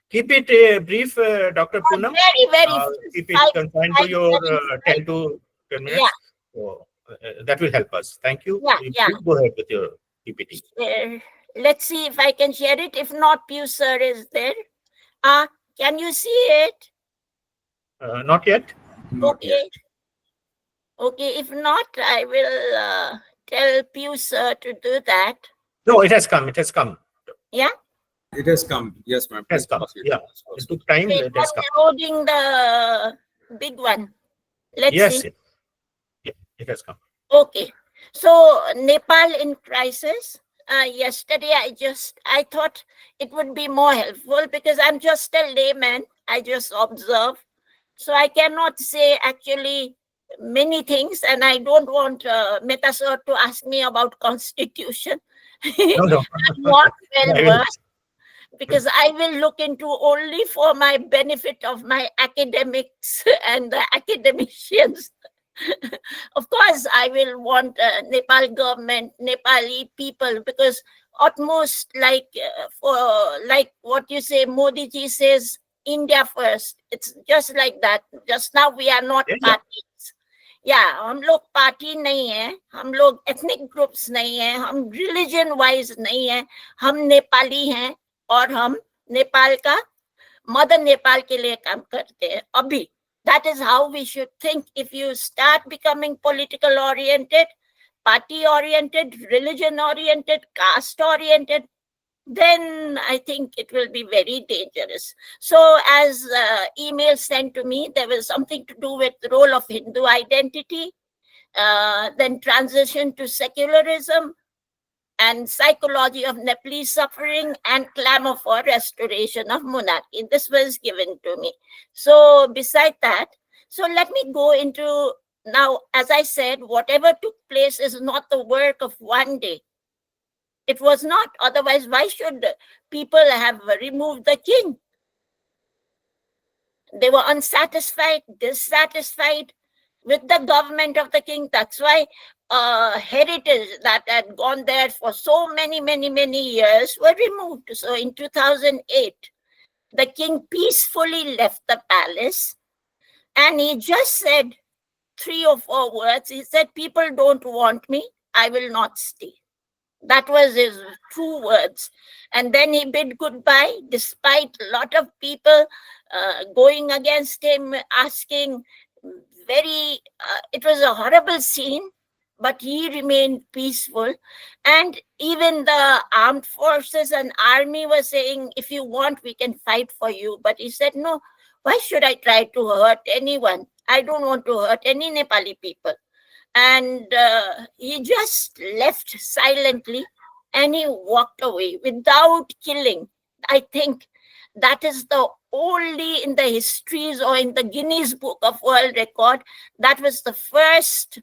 Keep it brief, Dr. Poonam. Very keep it confined to your 10 to 10 minutes. Yeah. So, that will help us. Thank you. Yeah. Please go ahead with your PPT. Let's see if I can share it. If not, Pius sir is there. Can you see it? Not yet. Okay. Okay, if not, I will tell Pius sir to do that. No, it has come. It has come. Yeah? It has come. Yes, ma'am. It has come. Yeah. It took time. Okay, It has come. I'm loading the big one. Let's Yes. see. Yeah, it has come. Okay. So Nepal in crisis. Yesterday, I thought it would be more helpful, because I'm just a layman. I just observe. So I cannot say actually many things, and I don't want Mehta sir to ask me about constitution. No. I'm not well versed, because I will look into only for my benefit of my academics and the academicians. Of course, I will want Nepal government, Nepali people, because utmost like what you say, Modi ji says, India first. It's just like that. Just now we are not parties. Yeah, हम लोग party नहीं है, हम लोग ethnic groups नहीं है, हम religion wise नहीं है, हम नेपाली हैं और हम नेपाल का मदर नेपाल के लिए काम करते हैं अभी. That is how we should think. If you start becoming political oriented, party oriented, religion oriented, caste oriented, then I think it will be very dangerous. So as email sent to me, there was something to do with the role of Hindu identity, then transition to secularism, and psychology of Nepalese suffering, and clamor for restoration of monarchy. This was given to me. So beside that, so let me go into now, as I said, whatever took place is not the work of one day. It was not. Otherwise, why should people have removed the king? They were unsatisfied, dissatisfied with the government of the king. That's why heritage that had gone there for so many years were removed. So in 2008, the king peacefully left the palace, and he just said, 3 or 4 words. He said, people don't want me, I will not stay. That was his 2 words. And then he bid goodbye, despite a lot of people going against him, asking it was a horrible scene, but he remained peaceful. And even the armed forces and army were saying, if you want, we can fight for you. But he said, no, why should I try to hurt anyone? I don't want to hurt any Nepali people. And he just left silently and he walked away without killing. I think that is the only in the histories or in the Guinness Book of World Record, that was the first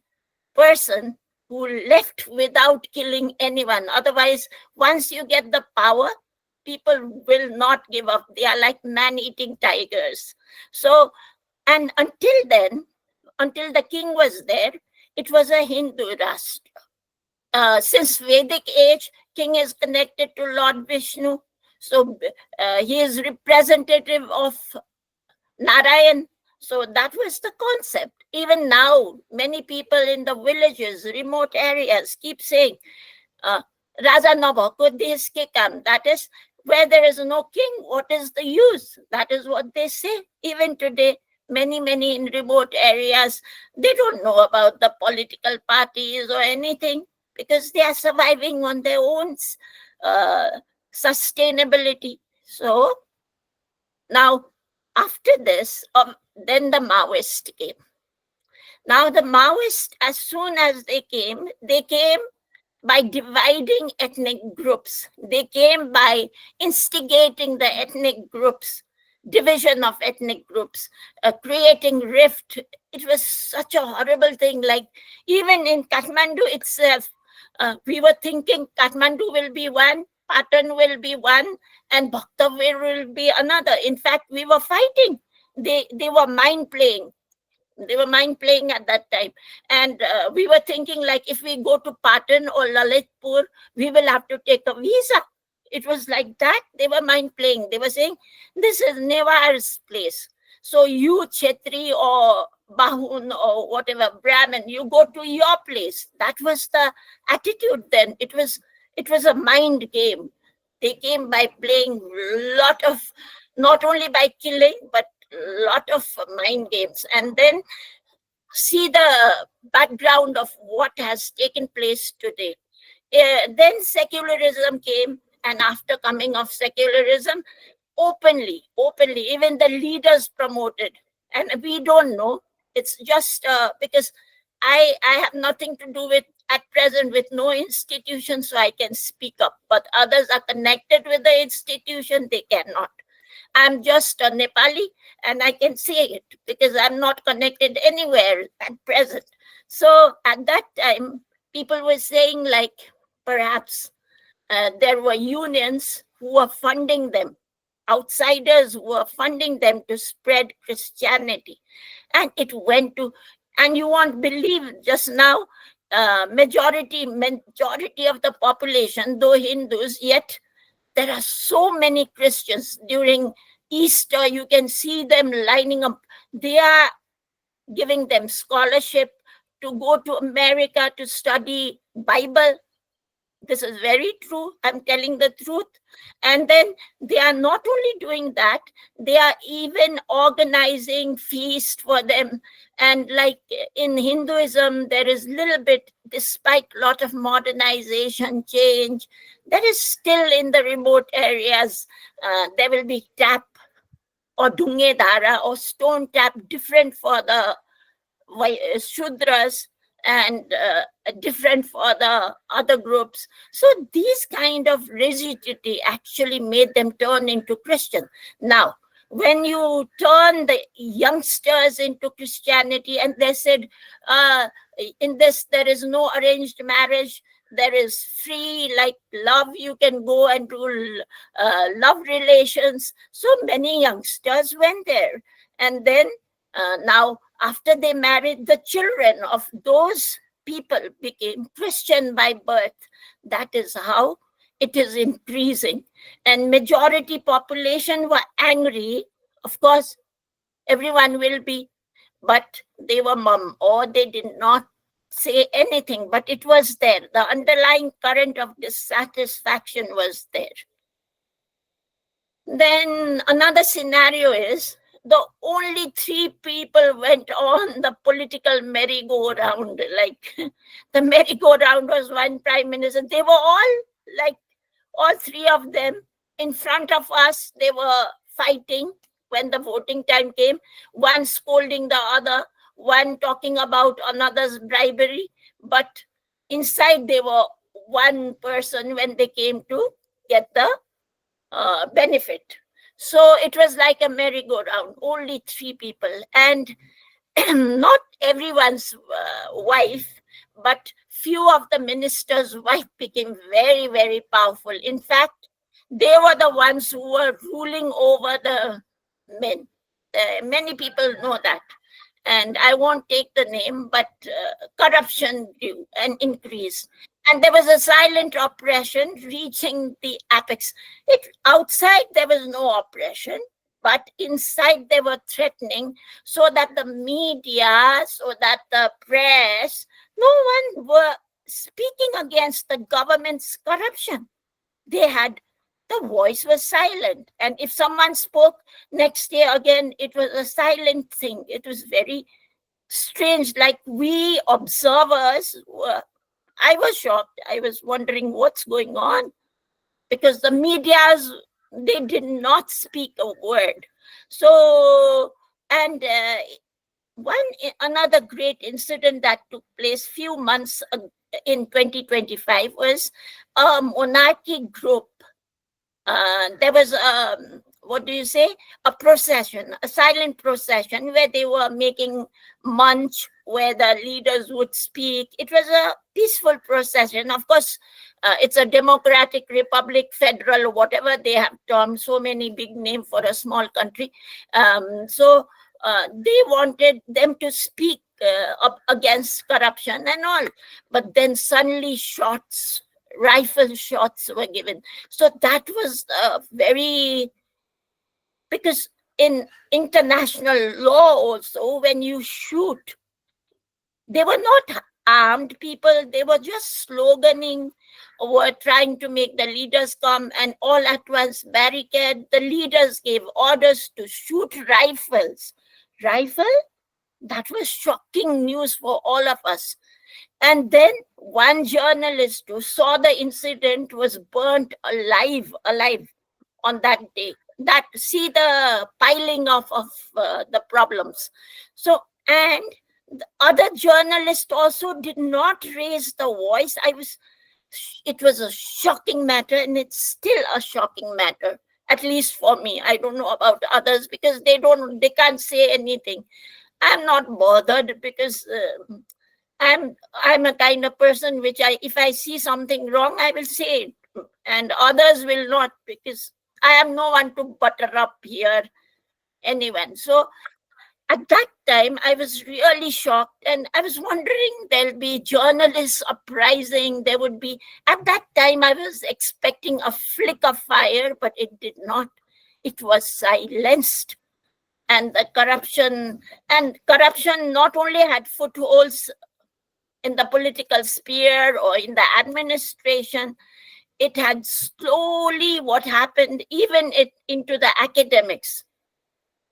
person who left without killing anyone. Otherwise, once you get the power, people will not give up. They are like man-eating tigers. So, and until then, until the king was there, it was a Hindu Rashtra. Since Vedic age, king is connected to Lord Vishnu. So he is representative of Narayan. So that was the concept. Even now, many people in the villages, remote areas keep saying, Raja Nava Kuddis Kikam. That is, where there is no king, what is the use? That is what they say. Even today, many in remote areas, they don't know about the political parties or anything because they are surviving on their own sustainability. So now, after this, then the Maoists came. Now the Maoists, as soon as they came by dividing ethnic groups. They came by instigating the ethnic groups, division of ethnic groups, creating rift. It was such a horrible thing. Like even in Kathmandu itself, we were thinking Kathmandu will be one, Patan will be one, and Bhaktavir will be another. In fact, we were fighting. They were mind playing. They were mind playing at that time. And we were thinking like if we go to Patan or Lalitpur, we will have to take a visa. It was like that. They were mind playing. They were saying, this is Nevar's place. So you, Chetri or Bahun or whatever, Brahmin, you go to your place. That was the attitude then. It was a mind game. They came by playing lot of, not only by killing, but lot of mind games. And then see the background of what has taken place today. Then secularism came, and after coming of secularism, openly, even the leaders promoted. And we don't know. It's just because I have nothing to do with, at present, with no institution, so I can speak up. But others are connected with the institution, they cannot. I'm just a Nepali and I can say it because I'm not connected anywhere at present. So at that time, people were saying like perhaps there were unions who were funding them, outsiders who were funding them to spread Christianity. And it went to, and you won't believe just now, majority of the population, though Hindus, yet there are so many Christians. During Easter, you can see them lining up. They are giving them scholarship to go to America to study Bible. This is very true. I'm telling the truth. And then they are not only doing that, they are even organizing feast for them. And like in Hinduism, there is little bit, despite a lot of modernization, change, there is still in the remote areas, there will be tap or dunge dara or stone tap, different for the Shudras and different for the other groups. So these kind of rigidity actually made them turn into Christian. Now, when you turn the youngsters into Christianity and they said, in this, there is no arranged marriage, there is free, like love, you can go and do love relations. So many youngsters went there. And then now, after they married, the children of those people became Christian by birth. That is how it is increasing. And majority population were angry. Of course, everyone will be. but they were mum, or they did not say anything, but it was there. The underlying current of dissatisfaction was there. Then another scenario is the only 3 people went on the political merry-go-round. Like the merry-go-round was one prime minister. They were all like, all 3 of them in front of us. They were fighting when the voting time came, one scolding the other, one talking about another's bribery. But inside they were one person when they came to get the benefit. So it was like a merry-go-round, only 3 people. And not everyone's wife, but few of the ministers' wife became very, very powerful. In fact, they were the ones who were ruling over the men. Many people know that. And I won't take the name, but corruption grew and increased. And there was a silent oppression reaching the apex. Outside, there was no oppression, but inside they were threatening, so that the media, so that the press, no one were speaking against the government's corruption. They had, the voice was silent. And if someone spoke next day again, it was a silent thing. It was very strange. Like we observers were, I was shocked. I was wondering what's going on, because the medias, they did not speak a word. So, and another great incident that took place few months in 2025 was a monarchy group. There was a procession, a silent procession where they were making munch, where the leaders would speak. It was a peaceful procession. Of course, it's a democratic republic, federal, whatever they have termed, so many big names for a small country. So they wanted them to speak up against corruption and all. But then suddenly rifle shots were given. So that was very, because in international law also, when you shoot, they were not armed people, they were just sloganing, were trying to make the leaders come, and all at once barricade. The leaders gave orders to shoot rifles. Rifle? That was shocking news for all of us. And then one journalist who saw the incident was burnt alive on that day. That, see the piling of the problems. So, and the other journalists also did not raise the voice. It was a shocking matter, and it's still a shocking matter, at least for me. I don't know about others, because they can't say anything. I'm not bothered, because I'm a kind of person which if I see something wrong, I will say it, and others will not, because I am no one to butter up here anyone. So at that time, I was really shocked, and I was wondering, there'll be journalists uprising. There would be, at that time, I was expecting a flick of fire, but it did not. It was silenced. And the corruption not only had footholds in the political sphere or in the administration, it had slowly, what happened even into the academics.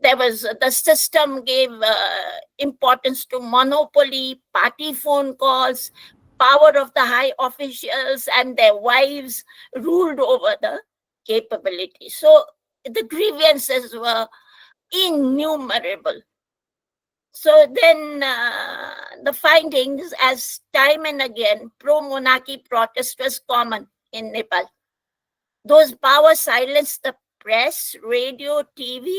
There was, the system gave importance to monopoly, party phone calls, power of the high officials and their wives ruled over the capability. So the grievances were innumerable. So then the findings, as time and again, pro-monarchy protest was common in Nepal. Those powers silenced the press, radio, TV,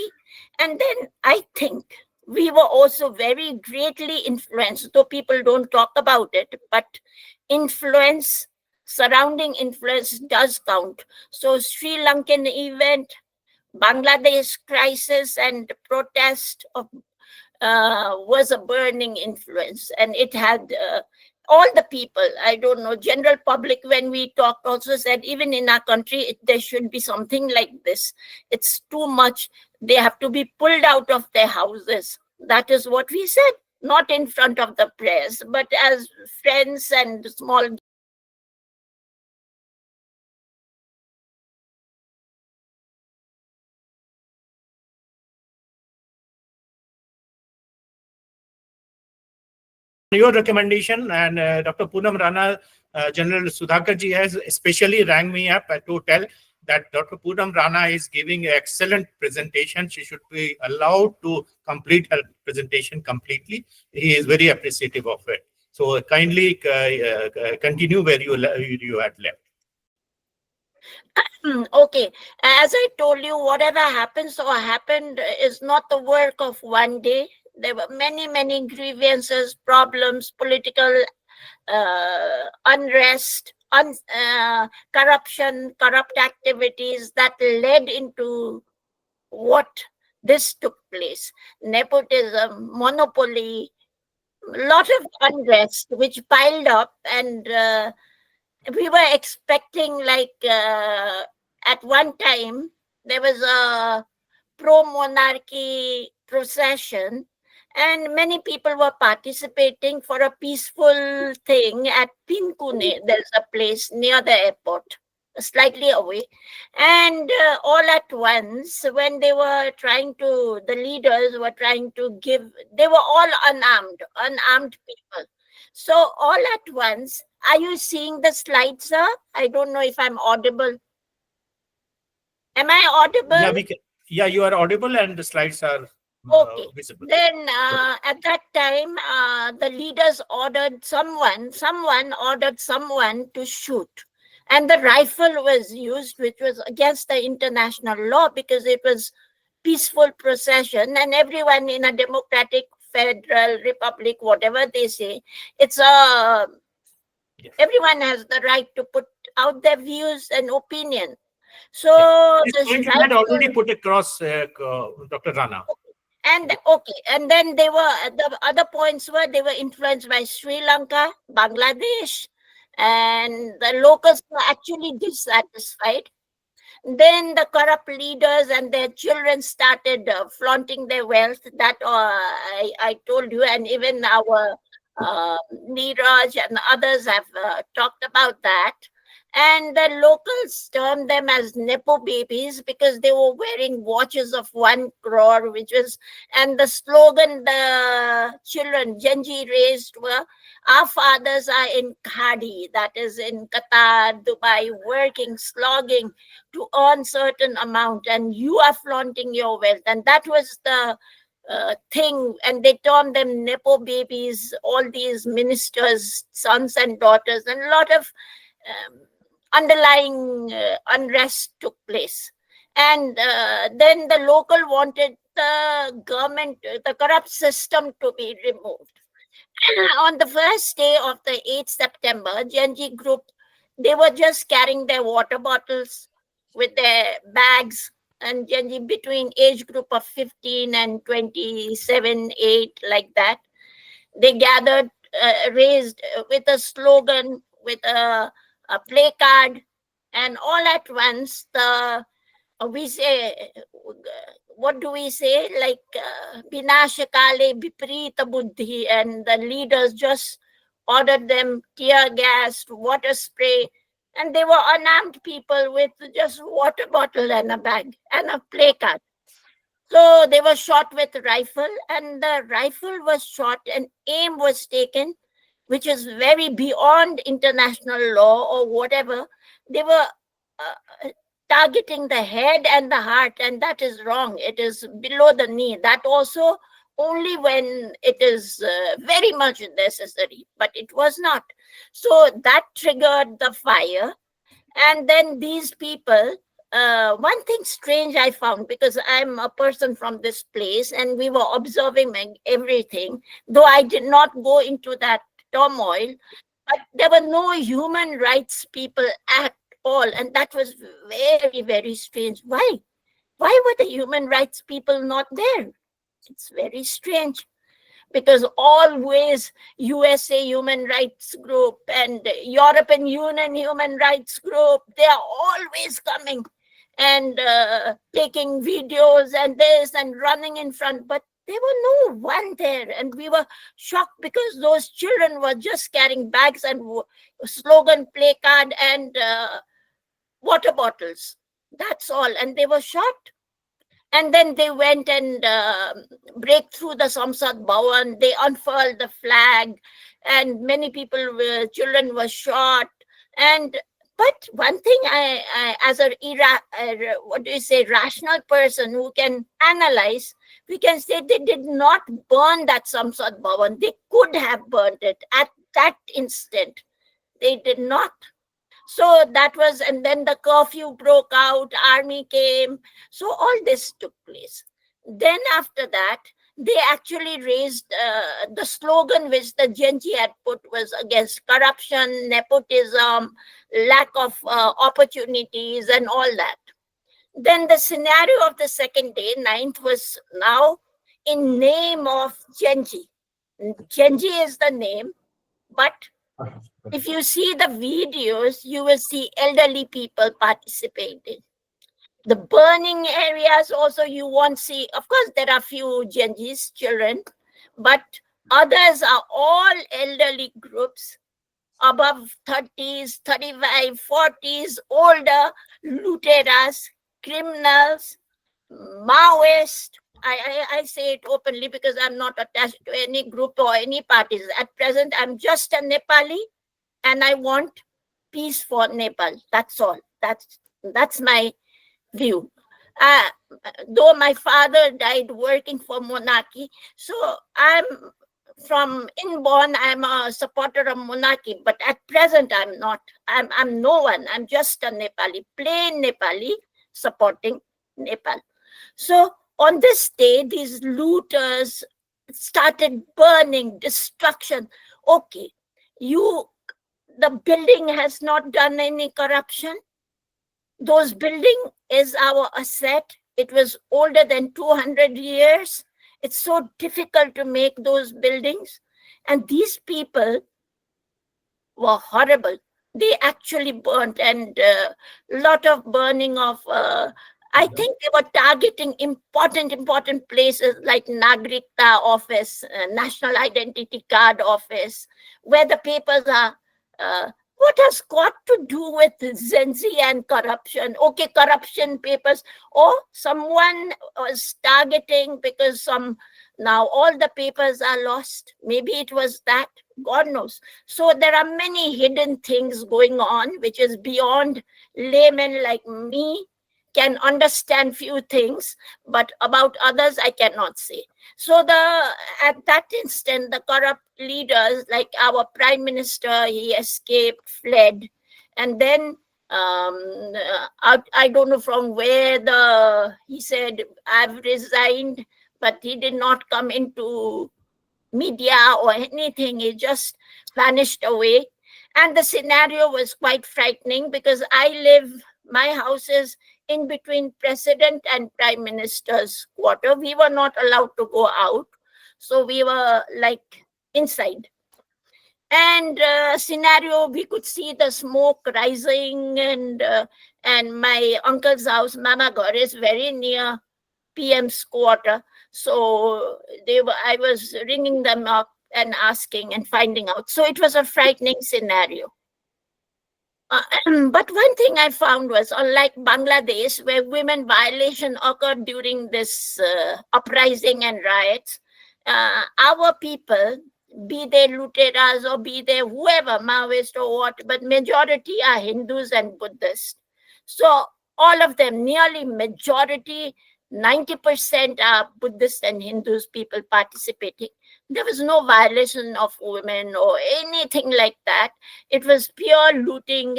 and then I think we were also very greatly influenced, though people don't talk about it, but surrounding influence does count. So Sri Lankan event, Bangladesh crisis and protest was a burning influence, and it had all the people, I don't know, general public, when we talked, also said, even in our country, there should be something like this. It's too much. They have to be pulled out of their houses. That is what we said, not in front of the press, but as friends and small. Your recommendation, and Dr. Poonam Rana, General Sudhakar ji has especially rang me up to tell that Dr. Poonam Rana is giving an excellent presentation. She should be allowed to complete her presentation completely. He is very appreciative of it. So kindly continue where you had left. Okay, as I told you, whatever happens or happened is not the work of one day. There were many, many grievances, problems, political unrest, corruption, corrupt activities that led into what this took place. Nepotism, monopoly, lot of unrest which piled up, and we were expecting, like, at one time there was a pro-monarchy procession, and many people were participating for a peaceful thing at Pinkune. There's a place near the airport, slightly away. And all at once, when they were trying to, the leaders were trying to give, they were all unarmed people. So all at once, are you seeing the slides, sir? I don't know if I'm audible. Am I audible? Yeah, yeah, you are audible and the slides are Okay. visible. Then at that time, the leaders ordered someone ordered someone to shoot. And the rifle was used, which was against the international law because it was peaceful procession, and everyone in a democratic federal republic, whatever they say, it's a everyone has the right to put out their views and opinion. So This point you had already put across, Dr. Rana. And okay, and then they were, the other points were, they were influenced by Sri Lanka, Bangladesh, and the locals were actually dissatisfied. Then the corrupt leaders and their children started flaunting their wealth. That I told you, and even our Neeraj and others have talked about that. And the locals termed them as Nepo babies because they were wearing watches of 1 crore, which was, and the slogan the children, Genji, raised were, "Our fathers are in Khadi," that is in Qatar, Dubai, working, slogging to earn certain amount, and you are flaunting your wealth. And that was the thing, and they termed them Nepo babies, all these ministers' sons and daughters, and a lot of underlying unrest took place. And then the local wanted the government, the corrupt system to be removed. On the first day of the 8th September, Genji group, they were just carrying their water bottles with their bags, and Genji between age group of 15 and 27, 8, like that. They gathered, raised with a slogan, with a placard, and all at once we say, what do we say, like Vinashakale Viparita Buddhi, and the leaders just ordered them tear gas, water spray, and they were unarmed people with just water bottle and a bag and a placard. So they were shot with rifle, and the rifle was shot and aim was taken, which is very beyond international law or whatever. They were targeting the head and the heart, and that is wrong. It is below the knee. That also only when it is very much necessary, but it was not. So that triggered the fire. And then these people, one thing strange I found, because I'm a person from this place and we were observing everything, though I did not go into that turmoil, but there were no human rights people at all. And that was very, very strange. Why? Why were the human rights people not there? It's very strange. Because always USA Human Rights Group and European Union Human Rights Group, they are always coming and taking videos and this and running in front. But There were no one there, and we were shocked because those children were just carrying bags and slogan placard and water bottles. That's all, and they were shot. And then they went and break through the Samsad Bhavan. They unfurled the flag, and many people, children were shot. And but one thing, I as a what do you say, rational person who can analyze, we can say they did not burn that Samsad Bhavan. They could have burned it at that instant. They did not. So that was, and then the curfew broke out, army came. So all this took place. Then after that, they actually raised the slogan which the Genji had put was against corruption, nepotism, lack of opportunities and all that. Then the scenario of the second day, 9th, was now in name of Genji. Genji is the name, but if you see the videos, you will see elderly people participating. The burning areas also you won't see. Of course, there are few Genji's children, but others are all elderly groups, above 30s, 35, 40s, older, luteras, criminals, Maoist. I say it openly because I'm not attached to any group or any parties. At present, I'm just a Nepali, and I want peace for Nepal. That's all. That's my view. Though my father died working for monarchy, so I'm from inborn, I'm a supporter of monarchy, but at present I'm not. I'm no one. I'm just a Nepali, plain Nepali supporting Nepal. So on this day, these looters started burning, destruction. Okay, the building has not done any corruption. Those building is our asset. It was older than 200 years. It's so difficult to make those buildings. And these people were horrible. They actually burnt, and a lot of burning of, I think they were targeting important places like Nagrikta office, National Identity Card office, where the papers are. What has got to do with Zenzi and corruption? Okay, corruption papers, or someone was targeting because now all the papers are lost. Maybe it was that, God knows. So there are many hidden things going on, which is beyond laymen like me can understand few things, but about others I cannot say. So at that instant, the corrupt leaders, like our prime minister, he escaped, fled, and then I don't know from where he said, I've resigned, but he did not come into media or anything. He just vanished away. And the scenario was quite frightening because my house is in between president and prime minister's quarter. We were not allowed to go out. So we were like inside. And scenario, we could see the smoke rising, and my uncle's house, Mama Ghar, is very near PM's quarter. So I was ringing them up and asking and finding out. So it was a frightening scenario. But one thing I found was, unlike Bangladesh, where women violation occurred during this uprising and riots, our people, be they luteras or be they whoever, Maoist or what, but majority are Hindus and Buddhists. So all of them, nearly majority, 90% are Buddhist and Hindus people participating. There was no violation of women or anything like that. It was pure looting,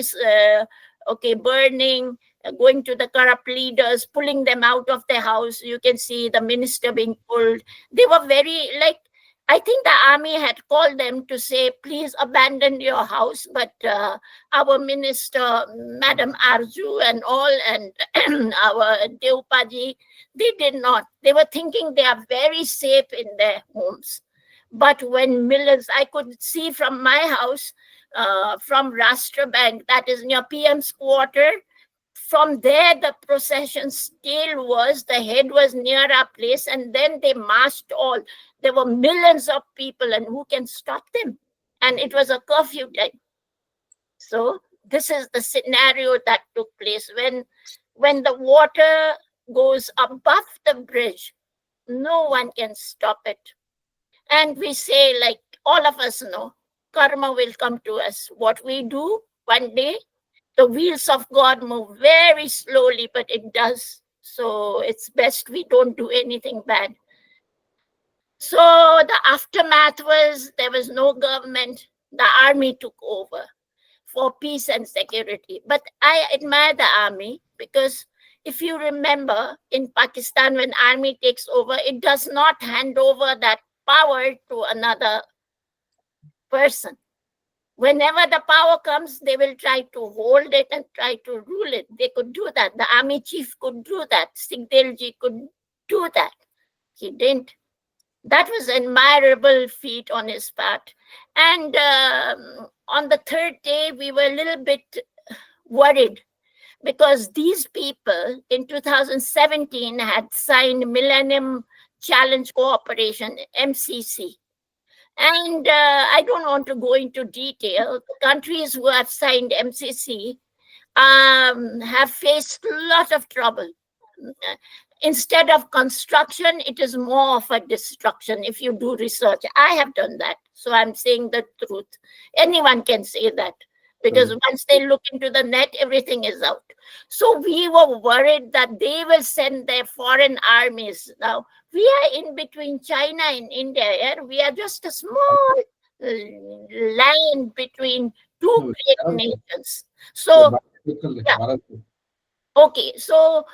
burning, going to the corrupt leaders, pulling them out of their house. You can see the minister being pulled. They were very, I think the army had called them to say, please abandon your house. But our minister, Madam Arju and all, and our Deupaji, they did not. They were thinking they are very safe in their homes. But when millions, I could see from my house, from Rashtra Bank, that is near PM's quarter, from there, the procession still was, the head was near our place, and then they marched all. There were millions of people, and who can stop them? And it was a curfew time. So this is the scenario that took place. When the water goes above the bridge, no one can stop it. And we say, like all of us know, karma will come to us. What we do one day, the wheels of God move very slowly, but it does. So it's best we don't do anything bad. So the aftermath was, there was no government. The army took over for peace and security. But I admire the army, because if you remember, in Pakistan, when army takes over, it does not hand over that power to another person. Whenever the power comes, they will try to hold it and try to rule it. They could do that. The army chief could do that. Sigdelji could do that. He didn't. That was an admirable feat on his part. And on the third day, we were a little bit worried, because these people in 2017 had signed Millennium Challenge Cooperation, MCC. And I don't want to go into detail. The countries who have signed MCC have faced a lot of trouble. Instead of construction, it is more of a destruction if you do research. I have done that, so I'm saying the truth. Anyone can say that, because once they look into the net, everything is out. So we were worried that they will send their foreign armies. Now, we are in between China and India. Yeah? We are just a small land between two great nations. So, yeah. Okay, so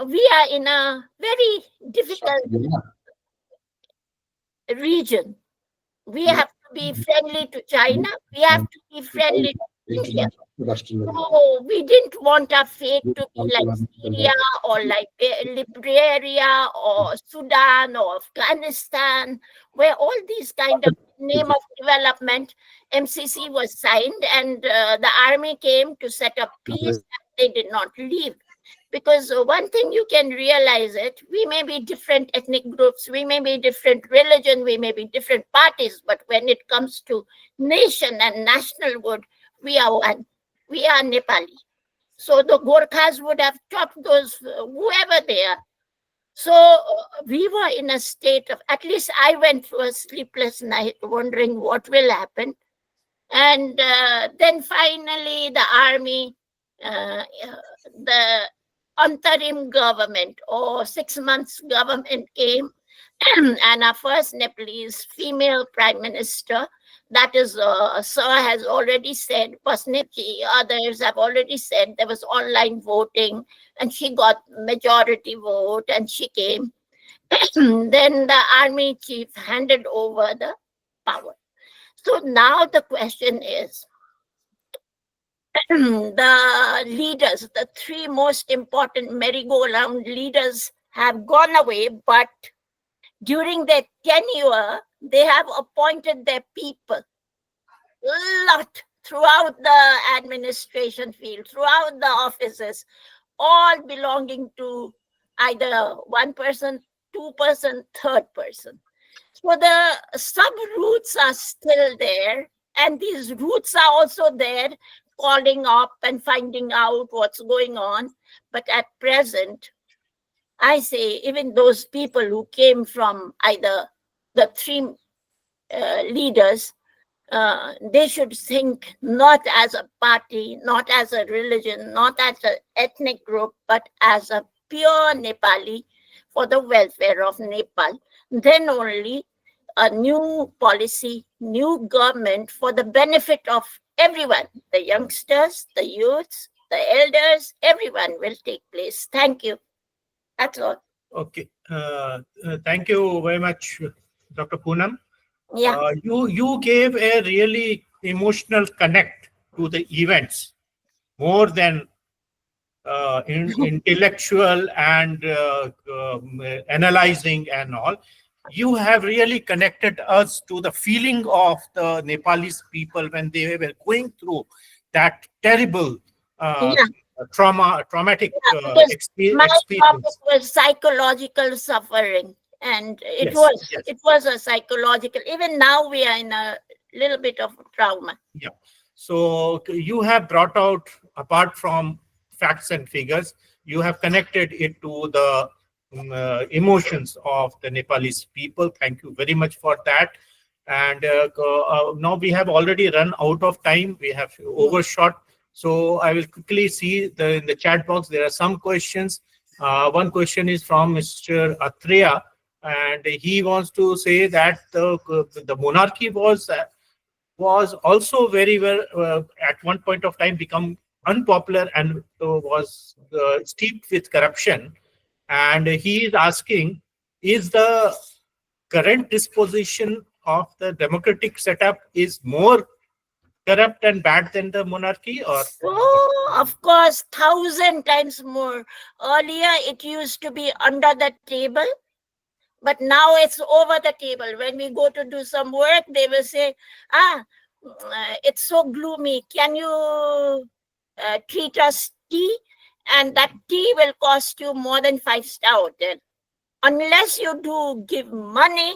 we are in a very difficult region. We have to be friendly to China. We have to be friendly to India. So we didn't want our fate to be like Syria or like Liberia or Sudan or Afghanistan, where all these kind of name of development MCC was signed, and the army came to set up peace. They did not leave. Because one thing you can realize it, we may be different ethnic groups, we may be different religion, we may be different parties, but when it comes to nation and national good, we are one. We are Nepali. So the Gorkhas would have chopped those, whoever they are. So we were in a state of, at least I went through a sleepless night wondering what will happen. And then finally the army, the interim government or 6 months government came, and our first Nepalese female prime minister, that is Sir has already said, Pasnipji, others have already said, there was online voting and she got majority vote and she came. Then the army chief handed over the power. So now the question is, the leaders, the three most important merry-go-round leaders have gone away, but during their tenure, they have appointed their people a lot throughout the administration field, throughout the offices, all belonging to either one person, two person, third person. So the sub-roots are still there, and these roots are also there, calling up and finding out what's going on. But at present, I say even those people who came from either the three leaders, they should think not as a party, not as a religion, not as an ethnic group, but as a pure Nepali for the welfare of Nepal. Then only a new policy, new government for the benefit of everyone, the youngsters, the youths, the elders, everyone will take place. Thank you. That's all. Okay. Thank you very much, Dr. Poonam. Yeah. You gave a really emotional connect to the events, more than intellectual and analyzing and all. You have really connected us to the feeling of the Nepalese people when they were going through that terrible traumatic Because my topic experience. was psychological suffering, and it Yes. was a psychological. Even now, we are in a little bit of trauma. Yeah. So you have brought out, apart from facts and figures, you have connected it to the emotions of the Nepalese people. Thank you very much for that. And now we have already run out of time. We have overshot. So I will quickly see in the chat box. There are some questions. One question is from Mr. Atreya, and he wants to say that the monarchy was also very well at one point of time become unpopular and was steeped with corruption. And he is asking, is the current disposition of the democratic setup is more corrupt and bad than the monarchy, or? Oh, of course, 1,000 times more. Earlier, it used to be under the table, but now it's over the table. When we go to do some work, they will say, it's so gloomy. Can you treat us tea? And that tea will cost you more than 5-star hotel. Unless you do give money,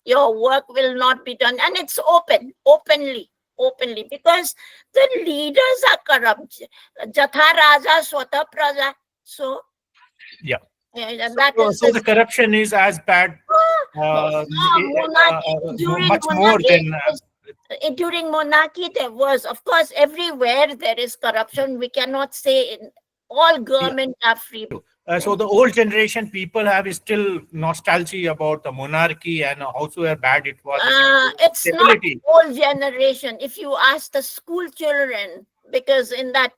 your work will not be done. And it's openly, because the leaders are corrupt. Jatha Raja, Swata Praja. So, Yeah. That So the corruption is as bad, much more than. During monarchy, there was, of course, everywhere there is corruption. We cannot say in all government are free. So the old generation people have still nostalgia about the monarchy and howsoever bad it was. It's stability. Not old generation. If you ask the school children, because in that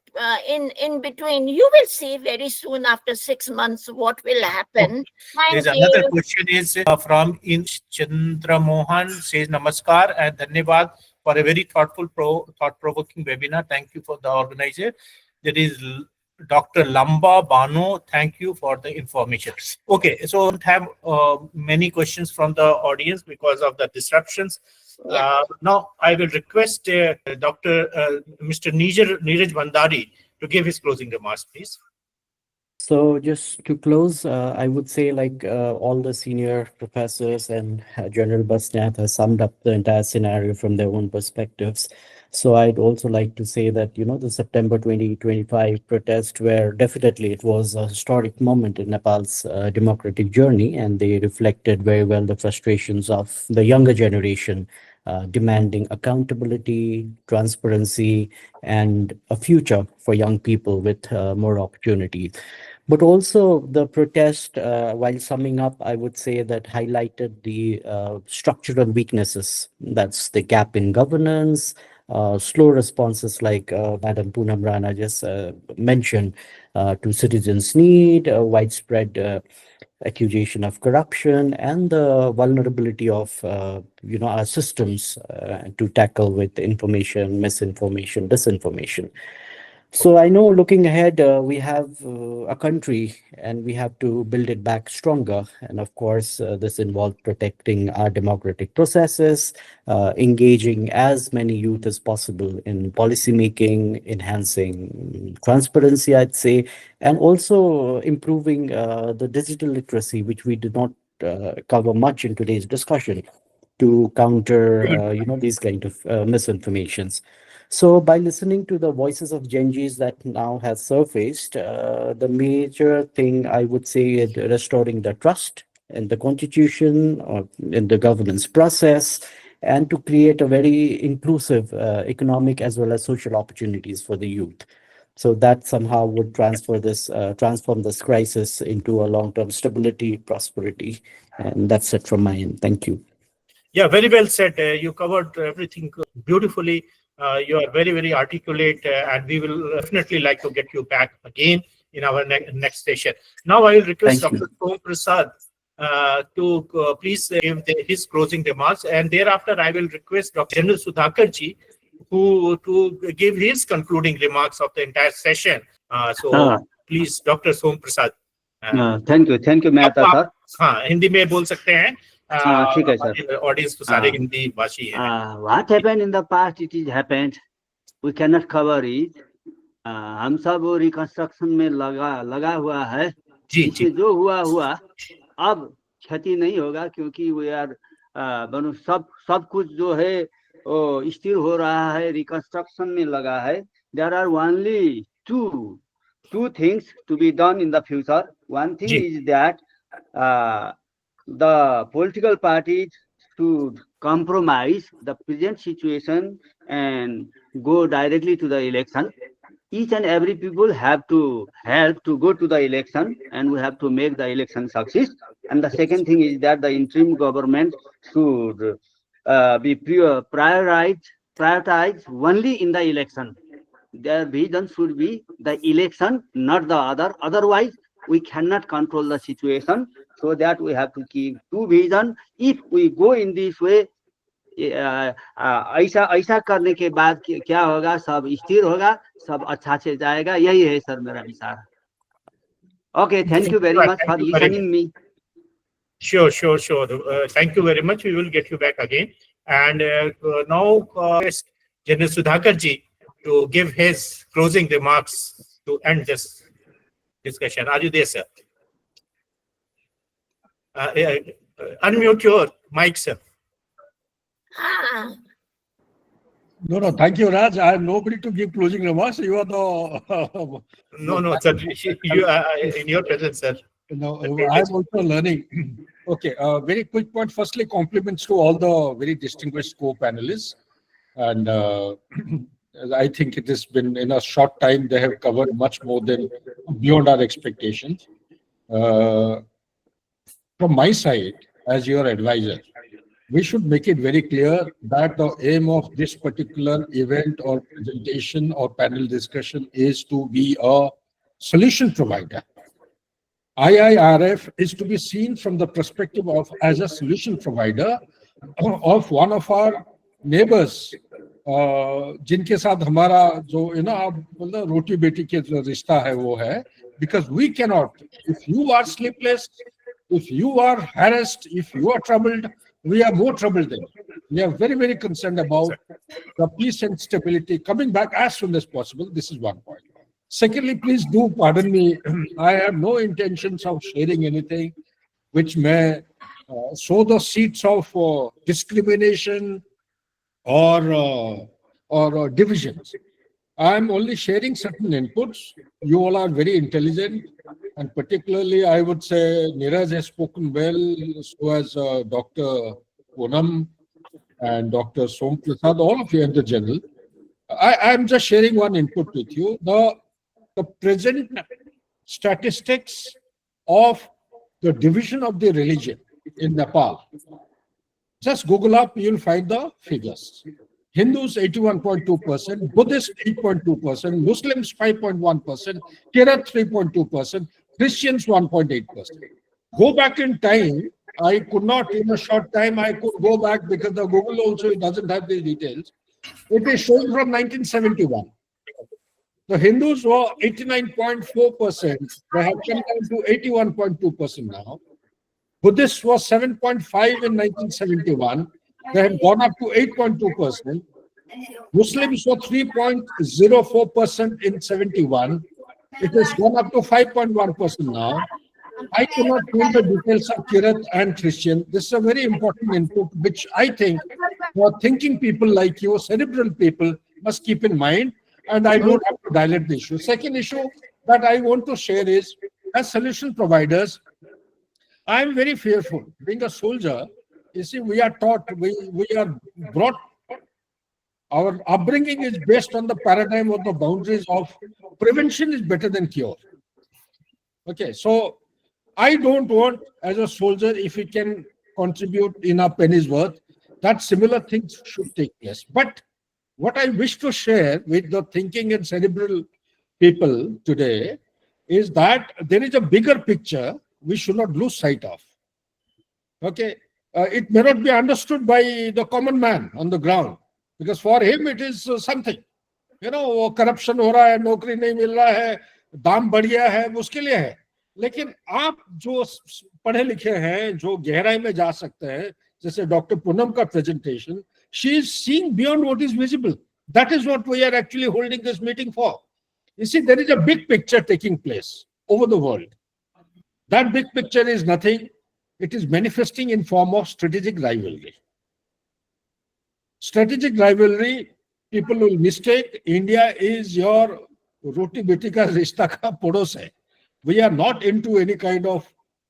in between, you will see very soon after 6 months what will happen. There's another question is from Chandra Mohan, says Namaskar and Dhanyavad for a very thought-provoking webinar. Thank you for the organizer. There is Dr. Lamba Bano, thank you for the information. Okay, so I don't have many questions from the audience because of the disruptions. Now I will request Mr. Neeraj Bhandari to give his closing remarks, please. So just to close, I would say like all the senior professors and General Basnath has summed up the entire scenario from their own perspectives. So I'd also like to say that, the September 2025 protest where definitely it was a historic moment in Nepal's democratic journey, and they reflected very well the frustrations of the younger generation demanding accountability, transparency, and a future for young people with more opportunities. But also the protest, while summing up, I would say that highlighted the structural weaknesses. That's the gap in governance, slow responses like Madam Poonam Rana just mentioned to citizens' need, widespread accusation of corruption, and the vulnerability of our systems to tackle with information, misinformation, disinformation. So I know looking ahead, we have a country and we have to build it back stronger. And of course, this involves protecting our democratic processes, engaging as many youth as possible in policy making, enhancing transparency, I'd say, and also improving the digital literacy, which we did not cover much in today's discussion, to counter, these kind of misinformations. So by listening to the voices of Gen Zs that now has surfaced, the major thing I would say is restoring the trust in the constitution or in the governance process, and to create a very inclusive economic as well as social opportunities for the youth. So that somehow would transform this crisis into a long-term stability, prosperity. And that's it from my end. Thank you. Yeah, very well said. You covered everything beautifully. You are very, very articulate, and we will definitely like to get you back again in our next session. Now I will request Dr. Som Prasad to please give his closing remarks, and thereafter I will request Dr. General Sudhakarji to give his concluding remarks of the entire session. Please, Dr. Som Prasad. Thank you, Mehta sir. हाँ, हिंदी में बोल सकते हैं. ठीक है sir. Audience तो सारे हिंदी भाषी हैं. What happened in the past, it is happened. We cannot cover it. हम सब वो रिकंस्ट्रक्शन में लगा हुआ है। जी इससे जी जो हुआ अब क्षति नहीं होगा, क्योंकि वो यार बनो सब कुछ जो है वो स्थिर हो रहा है, रिकंस्ट्रक्शन में लगा है। There are only two things to be done in the future. One thing जी is that the political parties should compromise the present situation and go directly to the election. Each and every people have to help to go to the election, and we have to make the election success. And the second thing is that the interim government should be prioritized only in the election. Their vision should be the election, not the other. Otherwise, we cannot control the situation. So that we have to keep two vision. If we go in this way, ऐसा करने के बाद क्या होगा, सब स्थिर होगा, सब अच्छा से जाएगा। यही है सर मेरा विचार। Okay, thank you very much for listening me. Sure. Thank you very much. We will get you back again. And now General Sudhakar ji to give his closing remarks to end this discussion. Are you there, sir? Unmute your mic, sir. Ah, No, thank you, Raj. I have nobody to give closing remarks. You are the. No, sir. You are in your presence, sir. No, I'm also learning. Okay, very quick point. Firstly, compliments to all the very distinguished co-panelists. And I think it has been, in a short time, they have covered much more than beyond our expectations. From my side, as your advisor, we should make it very clear that the aim of this particular event or presentation or panel discussion is to be a solution provider. IIRF is to be seen from the perspective of as a solution provider of one of our neighbors, जिनके साथ हमारा जो आप बोलना रोटी बेटी के जो रिश्ता है वो है, because we cannot, if you are sleepless, if you are harassed, if you are troubled, we are more troubled than you. We are very, very concerned about the peace and stability coming back as soon as possible. This is one point. Secondly, please do pardon me. I have no intentions of sharing anything which may sow the seeds of discrimination or divisions. I am only sharing certain inputs. You all are very intelligent, and particularly I would say Neeraj has spoken well, so has Dr. Poonam and Dr. Som Prasad, all of you and the general. I am just sharing one input with you. The present statistics of the division of the religion in Nepal. Just Google up, you'll find the figures. Hindus 81.2%, Buddhists 8.2%, Muslims 5.1%, Kirat 3.2%, Christians 1.8%. Go back in time, I could not, in a short time, I could go back because the Google also doesn't have the details. It is showing from 1971. The Hindus were 89.4%. They have come down to 81.2% now. Buddhists was 7.5 in 1971. They have gone up to 8.2%. Muslims were 3.04% in 71. It has gone up to 5.1% now. I cannot tell the details of Kirat and Christian. This is a very important input, which I think for thinking people like you, cerebral people, must keep in mind. And I don't have to dilate the issue. Second issue that I want to share is, as solution providers, I am very fearful. Being a soldier, you see, we are taught, we are brought, our upbringing is based on the paradigm of the boundaries of prevention is better than cure. Okay, so I don't want, as a soldier, if it can contribute in a penny's worth, that similar things should take place. But what I wish to share with the thinking and cerebral people today is that there is a bigger picture we should not lose sight of. Okay, it may not be understood by the common man on the ground, because for him it is something. Corruption हो रहा है, नौकरी नहीं मिल रहा है, दाम बढ़ गया है, उसके लिए है. लेकिन आप जो पढ़े लिखे हैं, जो गहराई में जा सकते हैं, जैसे डॉक्टर पूनम का presentation, she is seeing beyond what is visible. That is what we are actually holding this meeting for. You see, there is a big picture taking place over the world. That big picture is nothing. It is manifesting in form of strategic rivalry. Strategic rivalry, people will mistake India is your roti beti ka rishta ka pados hai. We are not into any kind of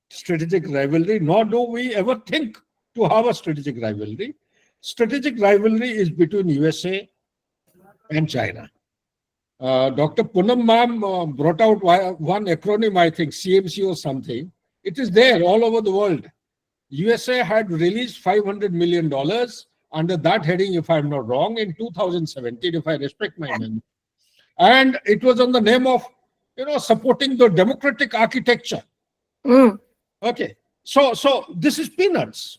strategic rivalry, nor do we ever think to have a strategic rivalry. Strategic rivalry is between USA and China. Dr. Poonam ma'am brought out one acronym, I think, CMC or something. It is there all over the world. USA had released $500 million under that heading, if I'm not wrong, in 2017, if I respect my memory. And it was on the name of, supporting the democratic architecture. Okay. So this is peanuts.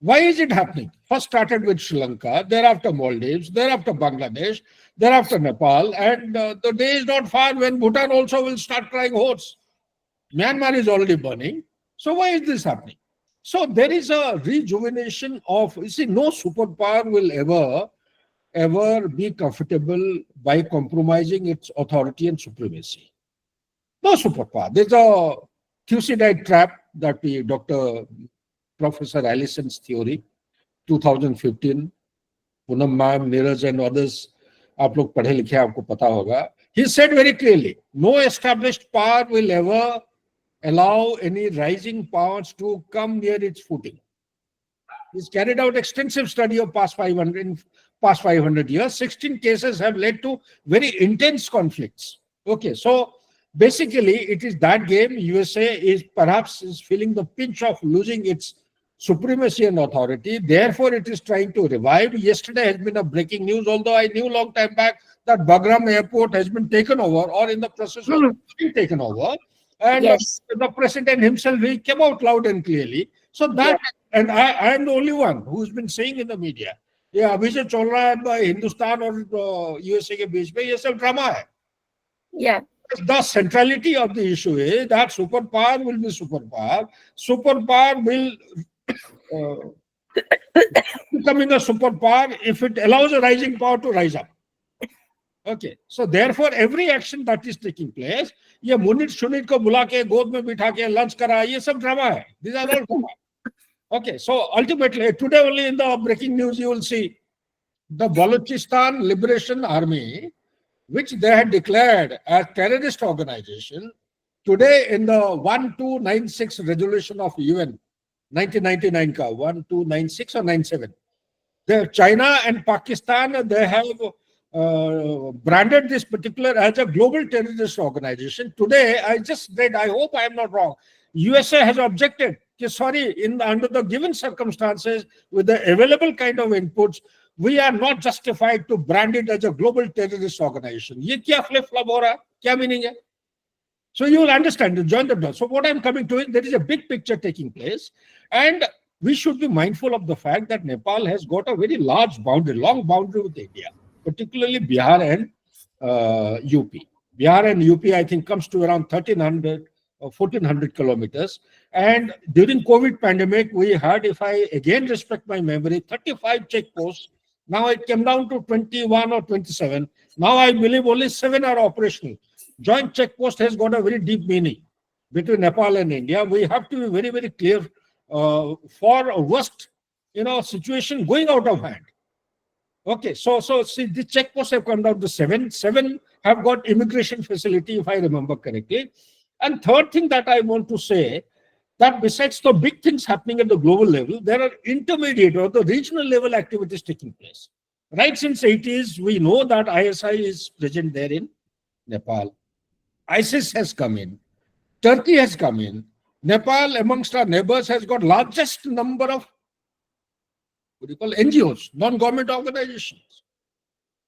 Why is it happening? First started with Sri Lanka, thereafter Maldives, thereafter Bangladesh, thereafter Nepal, and the day is not far when Bhutan also will start crying horse. Myanmar is already burning. So why is this happening? So there is a rejuvenation of, no superpower will ever be comfortable by compromising its authority and supremacy. No superpower. There's a Thucydides trap that Dr. Professor Allison's theory, 2015, Poonam ma'am, Neeraj and others, आप लोग पढ़े लिखे आपको पता होगा. He said very clearly, no established power will ever allow any rising powers to come near its footing. He's carried out extensive study of past 500 years. 16 cases have led to very intense conflicts. Okay, so basically it is that game. USA is perhaps feeling the pinch of losing its supremacy and authority. Therefore, it is trying to revive. Yesterday has been a breaking news, although I knew long time back that Bagram airport has been taken over or in the process of being taken over. And Yes. the president himself, he came out loud and clearly. So that, and I am the only one who's been saying in the media, yeah, abhi se chal raha hai Hindustan or USA ke beech mein, ye sab drama hai. Yeah. The centrality of the issue is that superpower will be superpower. Superpower will becoming a superpower if it allows a rising power to rise up. Okay, so therefore every action that is taking place, ये मुनिट शुनिट को बुला के गोद में बिठा के lunch करा, ये सब ड्रामा है. These are all drama. Okay, so ultimately today only in the breaking news you will see the Balochistan Liberation Army, which they had declared as terrorist organization, today in the 1296 resolution of UN 1999 ka 1296 or 97, China and Pakistan, they have branded this particular as a global terrorist organization. Today, I just read, I hope I am not wrong, USA has objected, sorry, under the given circumstances, with the available kind of inputs, we are not justified to brand it as a global terrorist organization. Ye kya flip-flop ho raha hai? Kya meaning hai? So you will understand, join the dots. So what I'm coming to is there is a big picture taking place, and we should be mindful of the fact that Nepal has got a very large boundary, long boundary with India, particularly Bihar and UP. Bihar and UP, I think, comes to around 1,300 or 1,400 kilometers. And during COVID pandemic, we had, if I again respect my memory, 35 checkposts. Now it came down to 21 or 27. Now I believe only 7 are operational. Joint checkpost has got a very deep meaning between Nepal and India. We have to be very, very clear for a worst, situation going out of hand. Okay, so see, the checkposts have come down to 7. 7 have got immigration facility, if I remember correctly. And third thing that I want to say, that besides the big things happening at the global level, there are intermediate or the regional level activities taking place. Right since 80s, we know that ISI is present there in Nepal. ISIS has come in. Turkey has come in. Nepal, amongst our neighbors, has got largest number of NGOs, non-government organizations.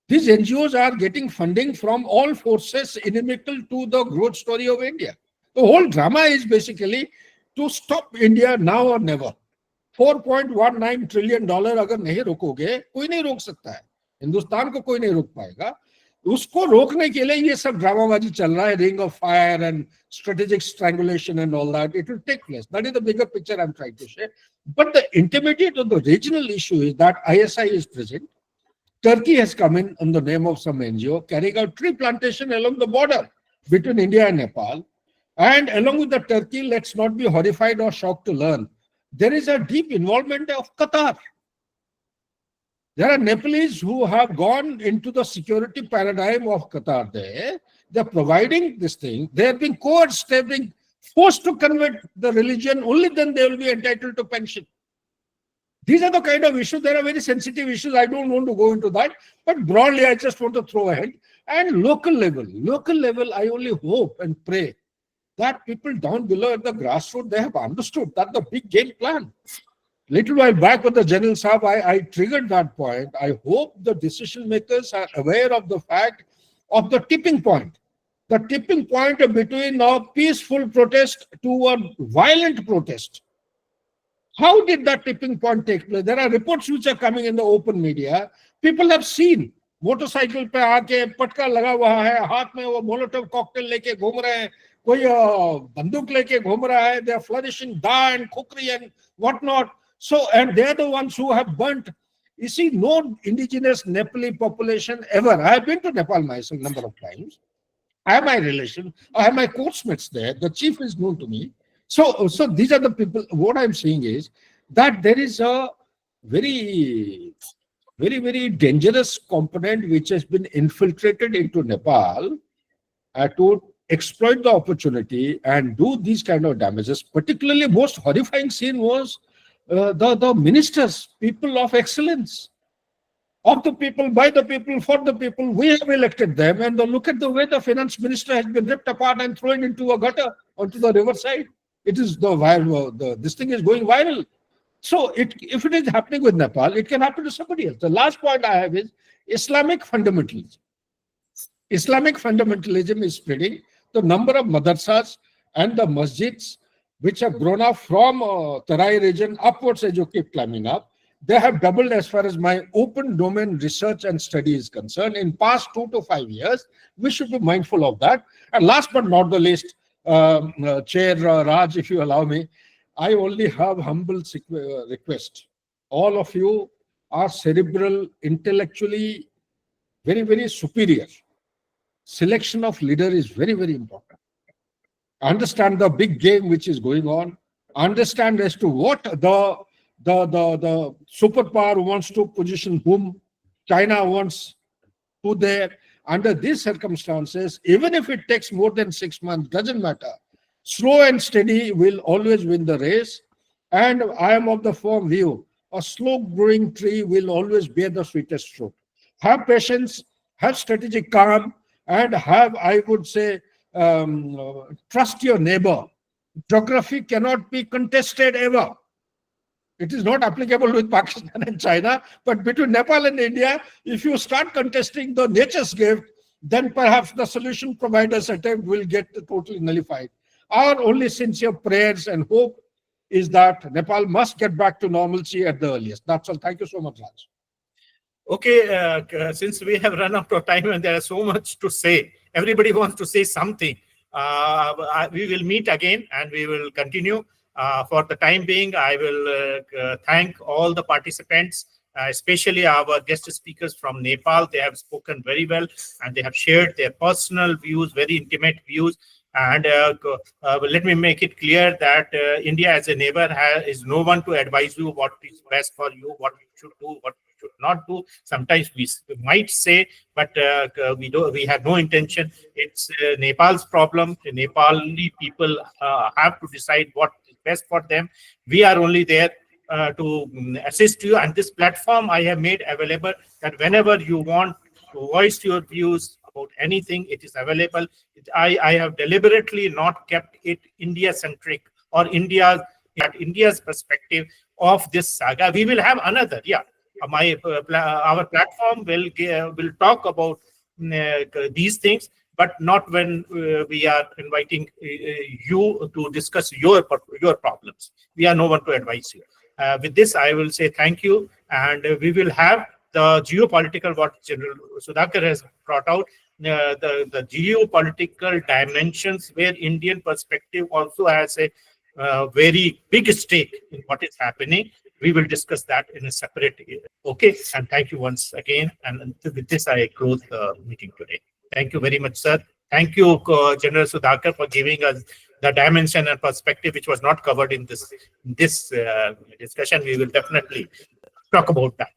These NGOs are getting funding from all forces inimical to the growth story of India. The whole drama is basically to stop India now or never. $4.19 trillion अगर नहीं रोकोगे, कोई नहीं रोक सकता है. हिंदुस्तान को कोई नहीं रोक पाएगा. उसको रोकने के लिए ये सब ड्रामाबाजी चल रहा है, ring of fire and strategic strangulation and all that. It will take place. That is the bigger picture I'm trying to say. But the intermediate or the regional issue is that ISI is present. Turkey has come in the name of some NGO, carrying out tree plantation along the border between India and Nepal. And along with the Turkey, let's not be horrified or shocked to learn, there is a deep involvement of Qatar. There are Nepalese who have gone into the security paradigm of Qatar there. They're providing this thing. They're being coerced, they're being forced to convert the religion. Only then they will be entitled to pension. These are the kind of issues. There are very sensitive issues. I don't want to go into that. But broadly, I just want to throw ahead. And local level, I only hope and pray that people down below at the grassroots, they have understood that the big game plan. Little while back with the General Saab, I triggered that point. I hope the decision makers are aware of the fact of the tipping point. The tipping point between a peaceful protest to a violent protest. How did that tipping point take place? There are reports which are coming in the open media. People have seen motorcycle पे आके पटका लगा हुआ है, हाथ में वो Molotov cocktail लेके घूम रहे हैं, कोई बंदूक लेके घूम रहा है. They are flourishing da and kukri and whatnot. So, and they are the ones who have burnt. You see, no indigenous Nepali population ever. I have been to Nepal myself a number of times. I have my relation. I have my courtsmates there. The chief is known to me. So these are the people. What I'm saying is that there is a very, very dangerous component which has been infiltrated into Nepal to exploit the opportunity and do these kind of damages. Particularly, most horrifying scene was the ministers, people of excellence, of the people, by the people, for the people. We have elected them, and look at the way the finance minister has been ripped apart and thrown into a gutter onto the riverside. It is this thing is going viral. So if it is happening with Nepal, it can happen to somebody else. The last point I have is Islamic fundamentalism. Islamic fundamentalism is spreading. The number of madrasas and the masjids which have grown up from Tarai region upwards as you keep climbing up, they have doubled as far as my open domain research and study is concerned in past 2 to 5 years. We should be mindful of that. And last but not the least, Chair Raj, if you allow me, I only have humble request. All of you are cerebral, intellectually very, very superior. Selection of leader is very, very important. Understand the big game which is going on. Understand as to what the superpower wants to position whom. China wants who there. Under these circumstances, even if it takes more than 6 months, doesn't matter. Slow and steady will always win the race. And I am of the firm view, a slow growing tree will always bear the sweetest fruit. Have patience, have strategic calm, and have, I would say, trust your neighbor. Geography cannot be contested ever. It is not applicable with Pakistan and China, but between Nepal and India, if you start contesting the nature's gift, then perhaps the solution provider's attempt will get totally nullified. Our only sincere prayers and hope is that Nepal must get back to normalcy at the earliest. That's all. Thank you so much, Raj. Okay, since we have run out of time and there is so much to say, everybody wants to say something. We will meet again and we will continue. For the time being, I will thank all the participants, especially our guest speakers from Nepal. They have spoken very well and they have shared their personal views, very intimate views. And let me make it clear that India as a neighbor is no one to advise you what is best for you, what you should do, what you should not do. Sometimes we might say, but we have no intention. It's Nepal's problem. The Nepali people have to decide what is best for them. We are only there to assist you. And this platform I have made available that whenever you want to voice your views about anything, it is available. I have deliberately not kept it India-centric or India's perspective of this saga. We will have another, our platform will talk about these things, but not when we are inviting you to discuss your problems. We are no one to advise you. With this, I will say thank you, and we will have the geopolitical, what General Sudhakar has brought out, the geopolitical dimensions where Indian perspective also has a very big stake in what is happening. we will discuss that in a separate. Okay, and thank you once again. And with this, I close the meeting today. Thank you very much, sir. Thank you, General Sudhakar, for giving us the dimension and perspective which was not covered in this discussion. We will definitely talk about that.